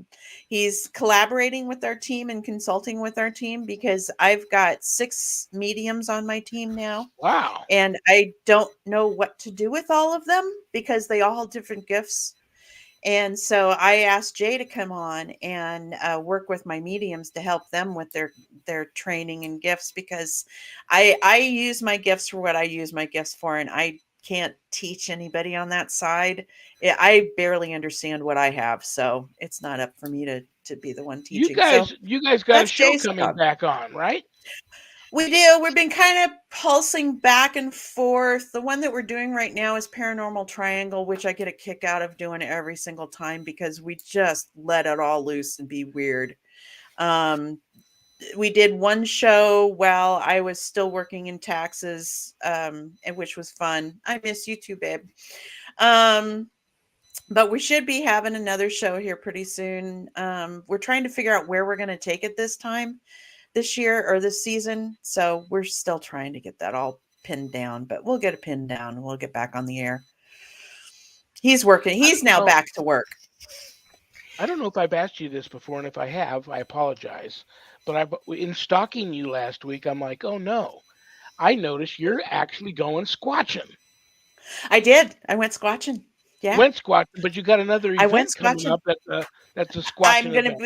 Speaker 4: he's collaborating with our team and consulting with our team because I've got 6 mediums on my team now,
Speaker 1: Wow.
Speaker 4: and I don't know what to do with all of them because they all have different gifts. And so I asked Jay to come on and work with my mediums to help them with their training and gifts, because I use my gifts for what I use my gifts for, and I can't teach anybody on that side. I barely understand what I have, so it's not up for me to be the one
Speaker 1: You
Speaker 4: teaching. So
Speaker 1: guys you guys got a
Speaker 4: that's
Speaker 1: show
Speaker 4: Jay's
Speaker 1: coming
Speaker 4: job.
Speaker 1: back on, right?
Speaker 4: We do. We've been kind of pulsing back and forth. The one that we're doing right now is Paranormal Triangle, which I get a kick out of doing every single time because we just let it all loose and be weird. Um, we did one show while I was still working in taxes, and which was fun. I miss you too, babe. Um, but we should be having another show here pretty soon. We're trying to figure out where we're going to take it this year or this season. So we're still trying to get that all pinned down, but we'll get it pinned down and we'll get back on the air. He's working.
Speaker 1: I
Speaker 4: He's
Speaker 1: don't
Speaker 4: now
Speaker 1: know.
Speaker 4: back to work.
Speaker 1: I don't know if I've asked you this before, and if I have, I apologize. But in stalking you last week, I'm like, oh no, I noticed you're actually going squatching.
Speaker 4: I did. I went squatching. Yeah.
Speaker 1: Went squatching, but you got another
Speaker 4: I went
Speaker 1: event coming
Speaker 4: squatching.
Speaker 1: up that's a squatching event.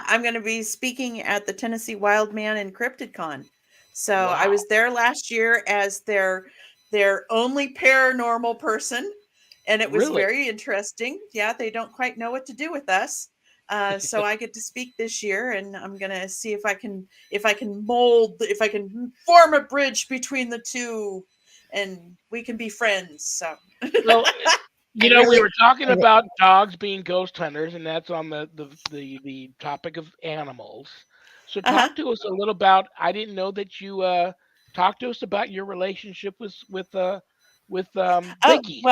Speaker 4: I'm gonna be speaking at the Tennessee Wildman and CryptidCon. So I
Speaker 1: Wow,
Speaker 4: was there last year as their only paranormal person, and it was
Speaker 1: really?
Speaker 4: very interesting. Yeah, they don't quite know what to do with us. So I get to speak this year, and I'm gonna see if I can form a bridge between the two, and we can be friends. So
Speaker 1: Well,
Speaker 3: I
Speaker 1: we
Speaker 3: really
Speaker 1: were talking about dogs being ghost hunters, and that's on the topic of animals. So
Speaker 4: uh-huh.
Speaker 1: talk to us a little about. I didn't know that you talk to us about your relationship with
Speaker 4: Oh,
Speaker 1: Biggie.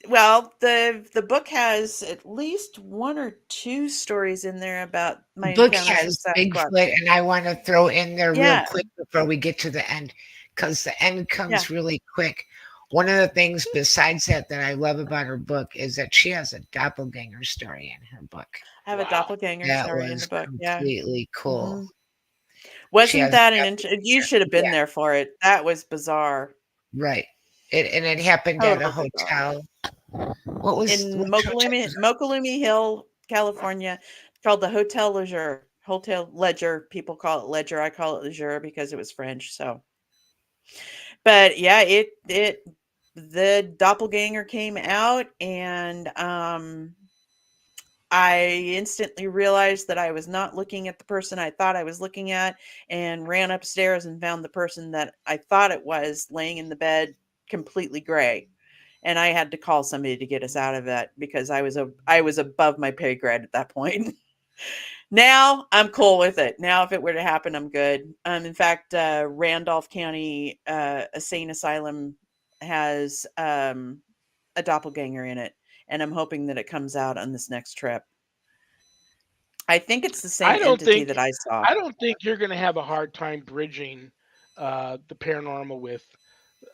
Speaker 4: the book has at least one or two stories in there about my
Speaker 3: book
Speaker 4: encounters with
Speaker 3: has
Speaker 4: Sasquatch.
Speaker 3: Bigfoot, and I want to throw in there real
Speaker 4: Yeah,
Speaker 3: quick before we get to the end, because the end
Speaker 4: yeah.
Speaker 3: comes really quick. One of the things besides that I love about her book is that she has a doppelganger story in her book.
Speaker 4: I have a
Speaker 1: Wow.
Speaker 4: doppelganger
Speaker 3: That
Speaker 4: story in the
Speaker 3: was
Speaker 4: book. Yeah.
Speaker 3: completely cool.
Speaker 4: hmm
Speaker 3: She
Speaker 4: Wasn't
Speaker 3: has
Speaker 4: that an you
Speaker 3: doppelganger.
Speaker 4: should have been
Speaker 3: Yeah,
Speaker 4: there for it. That was bizarre.
Speaker 3: right. It happened at a
Speaker 4: Total bizarre.
Speaker 3: hotel. What was
Speaker 4: In
Speaker 3: which hotel was
Speaker 4: Mokelumne Hill, California, called the Hotel Leisure. Hotel Ledger. People call it Ledger. I call it Leisure because it was French. So, but yeah, it the doppelganger came out, and I instantly realized that I was not looking at the person I thought I was looking at, and ran upstairs and found the person that I thought it was laying in the bed completely gray. And I had to call somebody to get us out of that because I was above my pay grade at that point. Now I'm cool with it. Now if it were to happen, I'm good. In fact, Randolph County a sane asylum has a doppelganger in it, and I'm hoping that it comes out on this next trip. I think it's the
Speaker 1: I
Speaker 4: same
Speaker 1: don't
Speaker 4: entity
Speaker 1: think
Speaker 4: that I saw.
Speaker 1: I don't think you're going to have a hard time bridging the paranormal with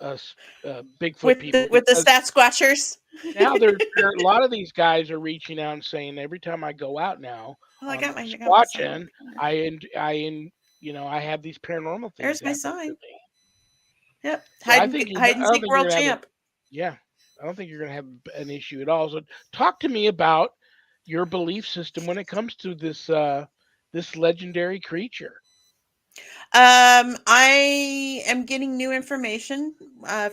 Speaker 1: us Bigfoot people
Speaker 4: With the
Speaker 1: because
Speaker 4: Sasquatchers.
Speaker 1: now a lot of these guys are reaching out and saying every time I go out now
Speaker 4: Well,
Speaker 1: on
Speaker 4: I got my sign over
Speaker 1: squatching,
Speaker 4: here.
Speaker 1: I have these paranormal things
Speaker 4: There's my
Speaker 1: happen to
Speaker 4: sign.
Speaker 1: me.
Speaker 4: Yep.
Speaker 1: So
Speaker 4: Hide and
Speaker 1: I don't
Speaker 4: seek
Speaker 1: think you're
Speaker 4: world
Speaker 1: gonna have
Speaker 4: champ.
Speaker 1: yeah, I don't think you're gonna have an issue at all. So talk to me about your belief system when it comes to this legendary creature.
Speaker 4: I am getting new information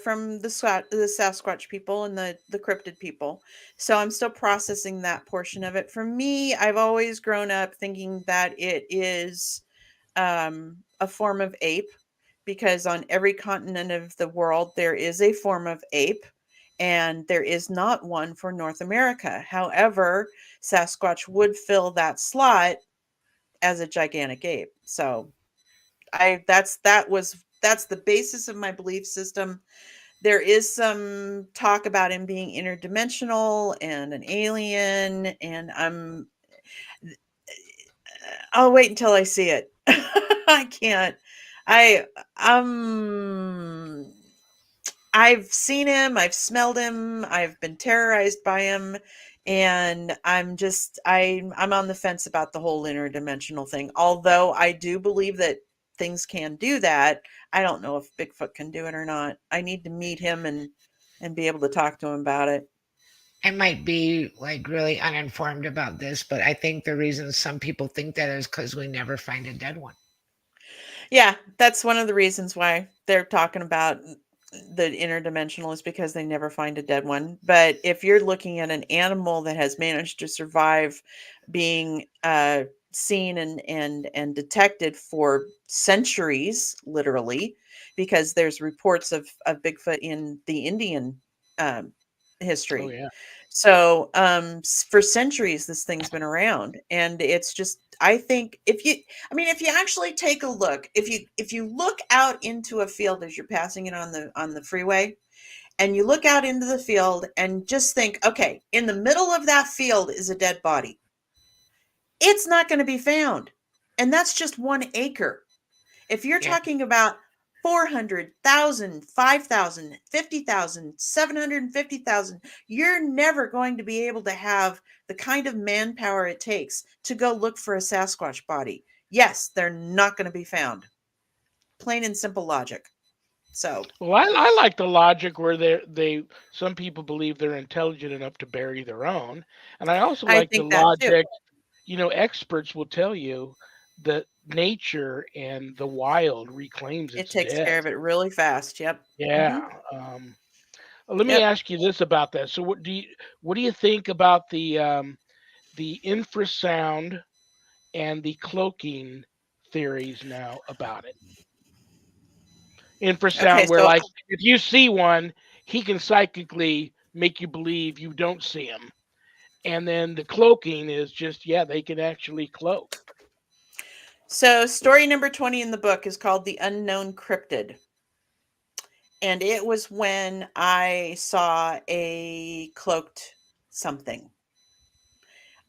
Speaker 4: from the Sasquatch people and the cryptid people, so I'm still processing that portion of it. For me, I've always grown up thinking that it is a form of ape, because on every continent of the world there is a form of ape, and there is not one for North America. However, Sasquatch would fill that slot as a gigantic ape. So that's the basis of my belief system. There is some talk about him being interdimensional and an alien, and I'll wait until I see it. I can't. I um I've seen him, I've smelled him, I've been terrorized by him, and I'm on the fence about the whole interdimensional thing. Although I do believe that things can do that, I don't know if Bigfoot can do it or not. I need to meet him and be able to talk to him about it.
Speaker 3: I might be like really uninformed about this, but I think the reason some people think that is because we never find a dead one.
Speaker 4: Yeah, that's one of the reasons why they're talking about the interdimensional, is because they never find a dead one. But if you're looking at an animal that has managed to survive being seen and detected for centuries, literally, because there's reports of Bigfoot in the Indian um,
Speaker 1: Oh
Speaker 4: history.
Speaker 1: yeah.
Speaker 4: So for centuries, this thing's been around, and it's just, I think if you actually take a look, if you look out into a field as you're passing it on the freeway, and you look out into the field and just think, okay, in the middle of that field is a dead body. It's not going to be found. And that's just 1 acre. If you're
Speaker 3: Yeah.
Speaker 4: talking about 400,000, 5,000, 50,000, 750,000, you're never going to be able to have the kind of manpower it takes to go look for a Sasquatch body. Yes, they're not going to be found. Plain and simple logic. So
Speaker 1: Well, I like the logic where some people believe they're intelligent enough to bury their own, and I also
Speaker 4: I
Speaker 1: like the
Speaker 4: think that too.
Speaker 1: logic. Experts will tell you that nature and the wild reclaims
Speaker 4: It
Speaker 1: its
Speaker 4: takes
Speaker 1: dead.
Speaker 4: care of it really fast. Yep.
Speaker 1: Yeah.
Speaker 4: Hmm.
Speaker 1: Let me
Speaker 4: Yep.
Speaker 1: ask you this about that. So, what do you think about the infrasound and the cloaking theories now about it?
Speaker 4: Okay.
Speaker 1: Infrasound, where
Speaker 4: So
Speaker 1: like if you see one, he can psychically make you believe you don't see him. And then the cloaking is just, yeah, they can actually cloak.
Speaker 4: story number 20 in the book is called The Unknown Cryptid. And it was when I saw a cloaked something.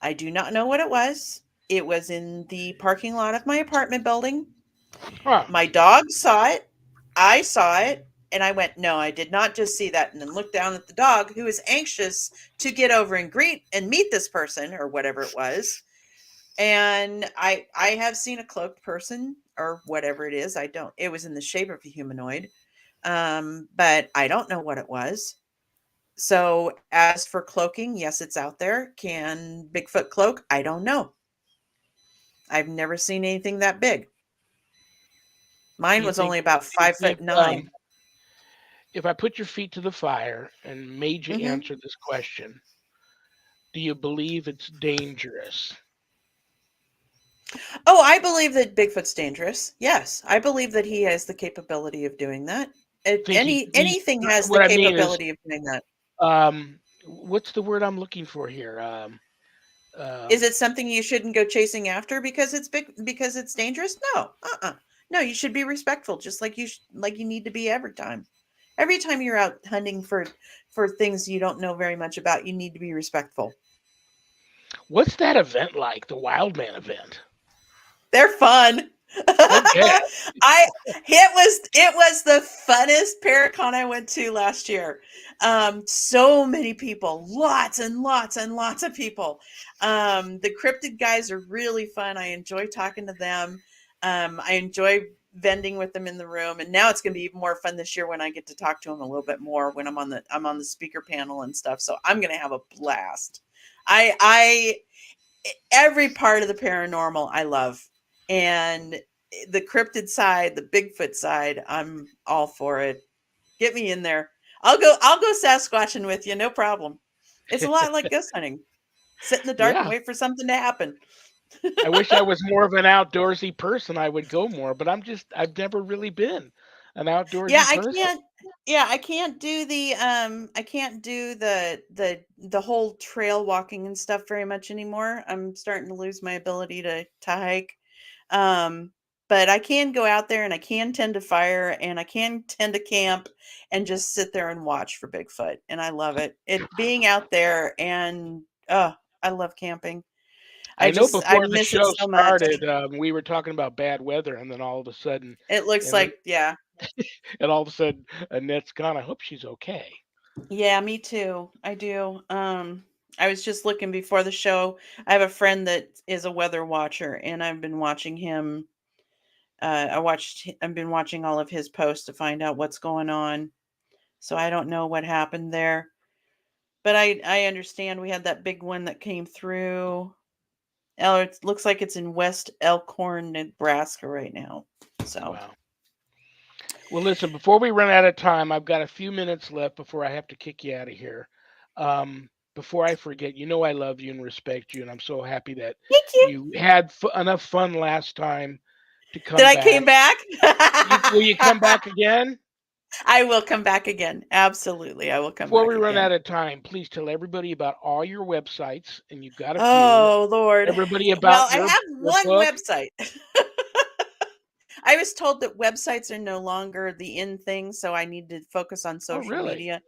Speaker 4: I do not know what it was. It was in the parking lot of my apartment building.
Speaker 1: Huh.
Speaker 4: My dog saw it. I saw it. And I went, no, I did not just see that. And then looked down at the dog, who was anxious to get over and greet and meet this person or whatever it was. And I have seen a cloaked person or whatever it is. I don't. It was in the shape of a humanoid, but I don't know what it was. So as for cloaking, yes, it's out there. Can Bigfoot cloak? I don't know. I've never seen anything that big.
Speaker 1: Do
Speaker 4: Mine
Speaker 1: you
Speaker 4: was
Speaker 1: think?
Speaker 4: only about
Speaker 1: Do you
Speaker 4: 5 foot
Speaker 1: think
Speaker 4: nine.
Speaker 1: if I put your feet to the fire and made you
Speaker 4: Hmm.
Speaker 1: answer this question, do you believe it's dangerous?
Speaker 4: Oh, I believe that Bigfoot's dangerous. Yes, I believe that he has the capability of doing that.
Speaker 1: Thinking
Speaker 4: Anything has the
Speaker 1: what I mean is,
Speaker 4: capability of doing that.
Speaker 1: what's the word I'm looking for here?
Speaker 4: Is
Speaker 1: Um,
Speaker 4: it something you shouldn't go chasing after because it's big, because it's dangerous? No. No, you should be respectful, just like like you need to be every time. Every time you're out hunting for things you don't know very much about, you need to be respectful.
Speaker 1: what's that event like? The Wildman event?
Speaker 4: They're fun.
Speaker 1: I bet.
Speaker 4: I it was the funnest Paracon I went to last year. So many people, lots and lots and lots of people. The cryptid guys are really fun. I enjoy talking to them. I enjoy vending with them in the room, and now it's going to be even more fun this year when I get to talk to them a little bit more when I'm on the speaker panel and stuff. So I'm going to have a blast. I every part of the paranormal I love. And the cryptid side, the Bigfoot side, I'm all for it. Get me in there. I'll go Sasquatching with you, no problem. It's a lot like ghost hunting. Sit in the dark and
Speaker 1: Yeah.
Speaker 4: wait for something to happen.
Speaker 1: I wish I was more of an outdoorsy person. I would go more, but I've never really been an
Speaker 4: Yeah,
Speaker 1: outdoorsy
Speaker 4: I
Speaker 1: person.
Speaker 4: can't yeah, I can't do the whole trail walking and stuff very much anymore. I'm starting to lose my ability to hike. Um, but I can go out there and I can tend to fire and I can tend to camp and just sit there and watch for Bigfoot. And I love it. It being out there and I love camping.
Speaker 1: I know
Speaker 4: I
Speaker 1: before the
Speaker 4: miss it
Speaker 1: show
Speaker 4: so much.
Speaker 1: started, we were talking about bad weather, and then all of a sudden,
Speaker 4: It looks
Speaker 1: and then
Speaker 4: like, yeah.
Speaker 1: and all of a sudden, Annette's gone. I hope she's okay.
Speaker 4: Yeah, me too. I do. I was just looking before the show. I have a friend that is a weather watcher and I've been watching him. I've been watching all of his posts to find out what's going on. So I don't know what happened there. But I understand we had that big one that came through. It looks like it's in West Elkhorn, Nebraska right now. So
Speaker 1: Wow. Well, listen, before we run out of time, I've got a few minutes left before I have to kick you out of here. Before I forget, I love you and respect you, and I'm so happy that
Speaker 4: thank you.
Speaker 1: you had enough fun last time to
Speaker 4: That
Speaker 1: come
Speaker 4: I
Speaker 1: back.
Speaker 4: came back.
Speaker 1: Will you come back again?
Speaker 4: I will come back again. Absolutely. I will come
Speaker 1: Before we
Speaker 4: back
Speaker 1: run
Speaker 4: again.
Speaker 1: out of time, please tell everybody about all your websites, and you've got a few.
Speaker 4: Oh, Lord.
Speaker 1: Everybody
Speaker 4: Well,
Speaker 1: about
Speaker 4: I have
Speaker 1: your
Speaker 4: one
Speaker 1: book.
Speaker 4: website. I was told that websites are no longer the in thing, so I need to focus on
Speaker 1: Oh,
Speaker 4: social
Speaker 1: really?
Speaker 4: media.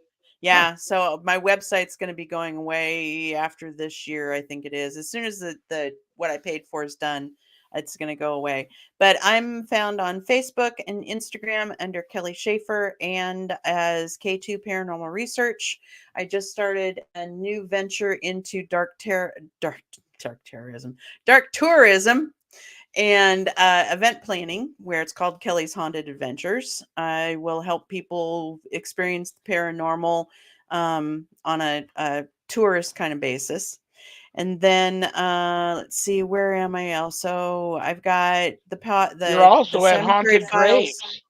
Speaker 1: Huh.
Speaker 4: Yeah, so my website's going to be going away after this year, I think it is. As soon as the what I paid for is done, it's going to go away. But I'm found on Facebook and Instagram under Kelly Schaefer and as K2 Paranormal Research. I just started a new venture into dark tourism. and event planning, where it's called Kelly's Haunted Adventures. I will help people experience the paranormal on a tourist kind of basis. And then let's see, where am I also? I've got
Speaker 1: You're
Speaker 4: the
Speaker 1: also at
Speaker 4: Cemetery
Speaker 1: Haunted
Speaker 4: Files,
Speaker 1: Graves.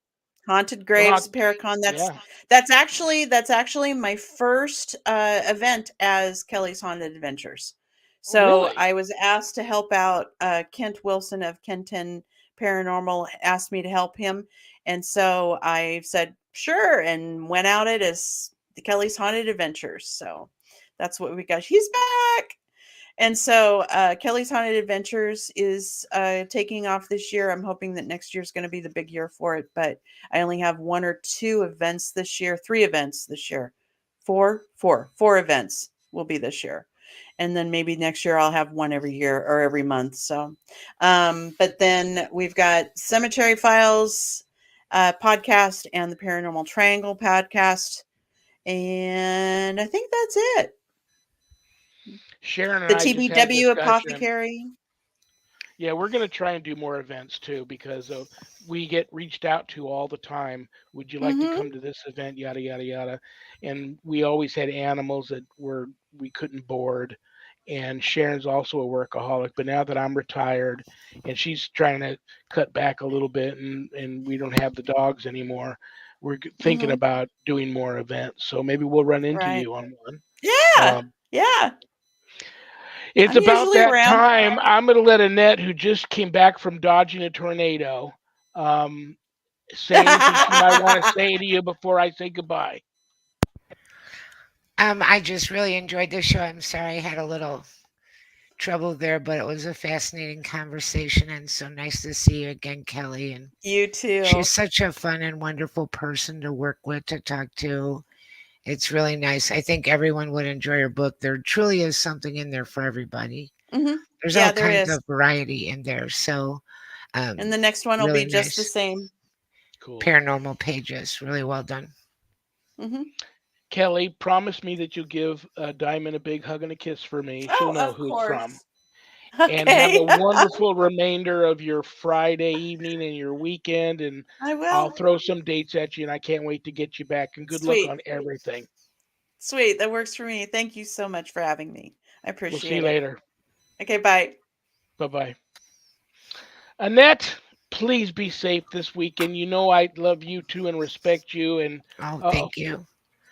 Speaker 4: Haunted
Speaker 1: You're
Speaker 4: Graves Paracon.
Speaker 1: Yeah.
Speaker 4: That's actually my first event as Kelly's Haunted Adventures.
Speaker 1: Oh,
Speaker 4: So
Speaker 1: really?
Speaker 4: I was asked to help out. Kent Wilson of Kenton Paranormal asked me to help him, and so I said sure, and went out it as the Kelly's Haunted Adventures. So that's what we got. He's back. And so Kelly's Haunted Adventures is taking off this year. I'm hoping that next year is going to be the big year for it, but I only have 1 or 2 events this year, 3 events this year. Four events will be this year. And then maybe next year I'll have 1 every year or every month. So, but then we've got Cemetery Files podcast and the Paranormal Triangle podcast. And I think that's it.
Speaker 1: Sharon and
Speaker 4: The
Speaker 1: I just had a
Speaker 4: TBW
Speaker 1: discussion.
Speaker 4: Apothecary.
Speaker 1: Yeah, we're going to try and do more events too because we get reached out to all the time. Would you like to
Speaker 4: Mm-hmm.
Speaker 1: come to this event? Yada yada yada. And we always had animals that we couldn't board. And Sharon's also a workaholic, but now that I'm retired and she's trying to cut back a little bit and we don't have the dogs anymore, we're thinking
Speaker 4: Mm-hmm.
Speaker 1: about doing more events. So maybe we'll run into
Speaker 4: Right.
Speaker 1: you on one.
Speaker 4: Yeah.
Speaker 1: Um,
Speaker 4: Yeah.
Speaker 1: It's
Speaker 4: I'm
Speaker 1: about
Speaker 4: usually
Speaker 1: that
Speaker 4: around.
Speaker 1: time. I'm going to let Annette, who just came back from dodging a tornado, say anything she might want to say to you before I say goodbye.
Speaker 3: I just really enjoyed the show. I'm sorry I had a little trouble there, but it was a fascinating conversation and so nice to see you again, Kelly. And
Speaker 4: You too.
Speaker 3: she's such a fun and wonderful person to work with, to talk to. It's really nice. I think everyone would enjoy her book. There truly is something in there for everybody.
Speaker 4: Mm-hmm.
Speaker 3: There's
Speaker 4: Yeah,
Speaker 3: all
Speaker 4: there
Speaker 3: kinds
Speaker 4: is.
Speaker 3: of variety in there. So,
Speaker 4: And the next one will
Speaker 3: really
Speaker 4: be just the
Speaker 3: nice.
Speaker 4: same.
Speaker 1: Cool.
Speaker 3: Paranormal pages. Really well done.
Speaker 4: Mm-hmm.
Speaker 1: Kelly, promise me that you'll give Diamond a big hug and a kiss for me. She'll
Speaker 4: Oh,
Speaker 1: know
Speaker 4: of
Speaker 1: who it's from.
Speaker 4: course.
Speaker 1: And have
Speaker 4: Okay.
Speaker 1: a wonderful remainder of your Friday evening and your weekend. And
Speaker 4: I
Speaker 1: I'll
Speaker 4: will.
Speaker 1: throw some dates at you, and I can't wait to get you back. And good luck
Speaker 4: Sweet.
Speaker 1: on everything.
Speaker 4: Sweet. That works for me. Thank you so much for having me. I
Speaker 1: We'll see you
Speaker 4: appreciate it.
Speaker 1: later.
Speaker 4: Okay, bye.
Speaker 1: Bye bye. Annette, please be safe this weekend. You know I love you too and respect you. And
Speaker 3: Oh,
Speaker 1: uh-oh,
Speaker 3: thank you.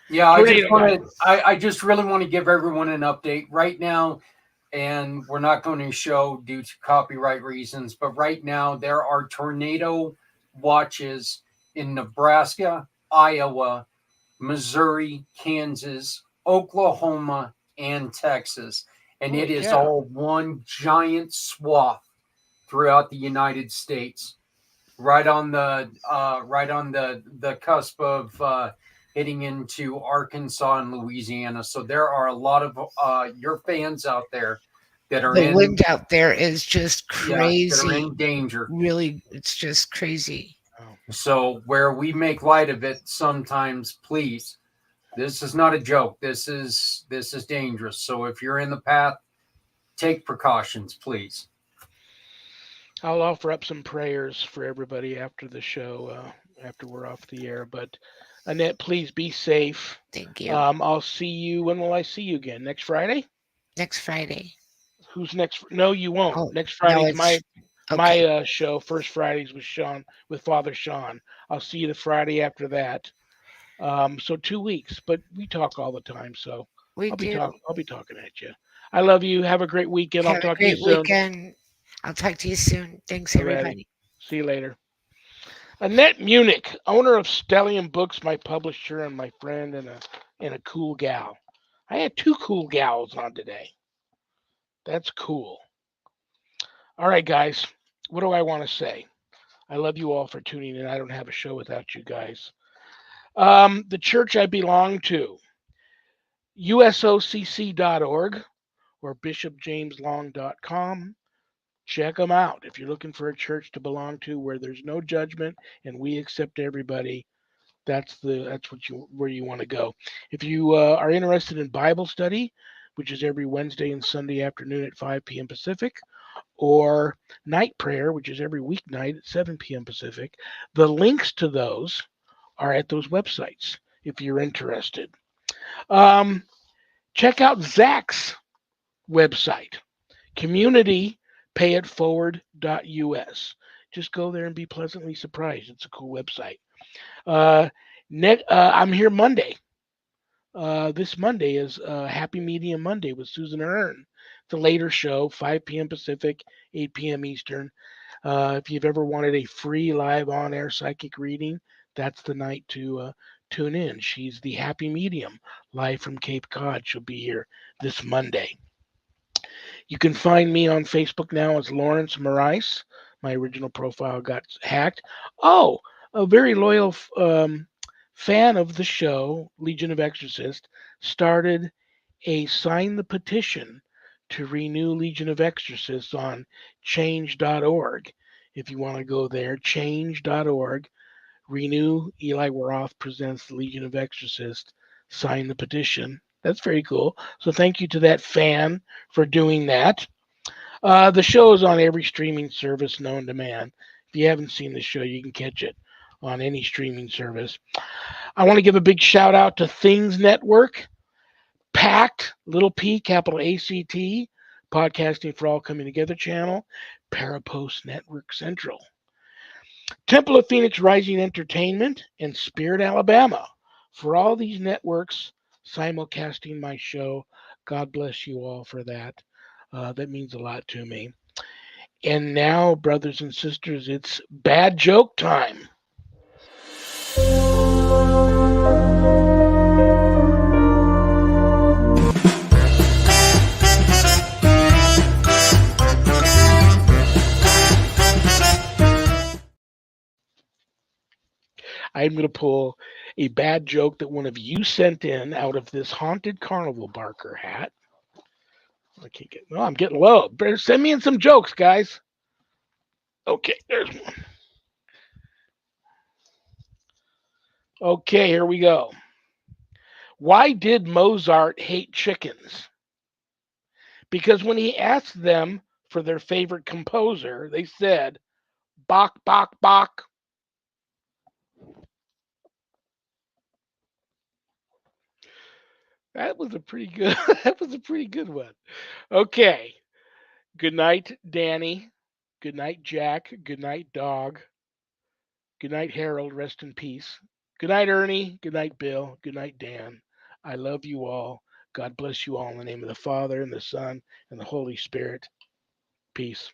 Speaker 2: Yeah,
Speaker 1: tornado guy.
Speaker 2: I just really want to give everyone an update right now, and we're not going to show due to copyright reasons, but right now there are tornado watches in Nebraska, Iowa, Missouri, Kansas, Oklahoma, and Texas. And it
Speaker 1: Holy
Speaker 2: is
Speaker 1: cow.
Speaker 2: all one giant swath throughout the United States, right on the cusp of hitting into Arkansas and Louisiana. So there are a lot of your fans out there that are
Speaker 3: The
Speaker 2: in
Speaker 3: wind out there is just
Speaker 2: that are
Speaker 3: crazy.
Speaker 2: in danger.
Speaker 3: Really, it's just crazy.
Speaker 1: Oh.
Speaker 2: So where we make light of it sometimes, please. This is not a joke. This is dangerous. So if you're in the path, take precautions, please.
Speaker 1: I'll offer up some prayers for everybody after the show, after we're off the air. But Annette, please be safe.
Speaker 3: Thank you.
Speaker 1: I'll see you. When will I see you again? Next Friday?
Speaker 3: Next Friday.
Speaker 1: Who's next? No, you won't.
Speaker 3: Oh,
Speaker 1: Next
Speaker 3: no,
Speaker 1: Friday's
Speaker 3: it's
Speaker 1: my
Speaker 3: okay.
Speaker 1: show. First Fridays with Father Shawn. I'll see you the Friday after that. So 2 weeks, but we talk all the time, so
Speaker 3: We do.
Speaker 1: I'll be talking at you. I love you. Have a great weekend. I'll
Speaker 3: Have a
Speaker 1: talk to you
Speaker 3: great
Speaker 1: soon.
Speaker 3: weekend. I'll talk to you soon. Thanks,
Speaker 1: Alrighty.
Speaker 3: everybody.
Speaker 1: See you later. Annette Munich, owner of Stellium Books, my publisher and my friend, and a cool gal. I had 2 cool gals on today. That's cool. All right, guys. What do I want to say? I love you all for tuning in. I don't have a show without you guys. The church I belong to, usocc.org or bishopjameslong.com. Check them out if you're looking for a church to belong to where there's no judgment and we accept everybody. That's where you want to go. If you are interested in Bible study, which is every Wednesday and Sunday afternoon at 5 p.m. Pacific, or night prayer, which is every weeknight at 7 p.m. Pacific. The links to those are at those websites if you're interested. Um, Check out Zach's website, communitypayitforward.us. Just go there and be pleasantly surprised. It's a cool website. Uh, I'm here Monday. This Monday is Happy Medium Monday with Susan Ahern. It's a later show, 5 p.m. Pacific, 8 p.m. Eastern. If you've ever wanted a free live on air psychic reading, that's the night to tune in. She's the Happy Medium, live from Cape Cod. She'll be here this Monday. You can find me on Facebook now as Lawrence Morais. My original profile got hacked. Oh, a very loyal fan of the show, Legion of Exorcists, started a sign the petition to renew Legion of Exorcists on change.org. If you want to go there, change.org, renew Eli Waroth presents the Legion of Exorcists, sign the petition. That's very cool. So thank you to that fan for doing that. The show is on every streaming service known to man. If you haven't seen the show, you can catch it on any streaming service. I want to give a big shout out to Things Network, Pact, little P, capital ACT, Podcasting for All Coming Together channel, Parapost Network Central, Temple of Phoenix Rising Entertainment, and Spirit Alabama. For all these networks simulcasting my show, God bless you all for that. That means a lot to me. And now, brothers and sisters, it's bad joke time. I'm going to pull a bad joke that one of you sent in out of this haunted carnival barker hat. I can't get. No, I'm getting low. Better send me in some jokes, guys. Okay, there's one. Okay, here we go. Why did Mozart hate chickens? Because when he asked them for their favorite composer, they said, Bach, Bach, Bach. That was a pretty good. That was a pretty good one. Okay. Good night, Danny. Good night, Jack. Good night, Dog. Good night, Harold. Rest in peace. Good night, Ernie. Good night, Bill. Good night, Dan. I love you all. God bless you all in the name of the Father and the Son and the Holy Spirit. Peace.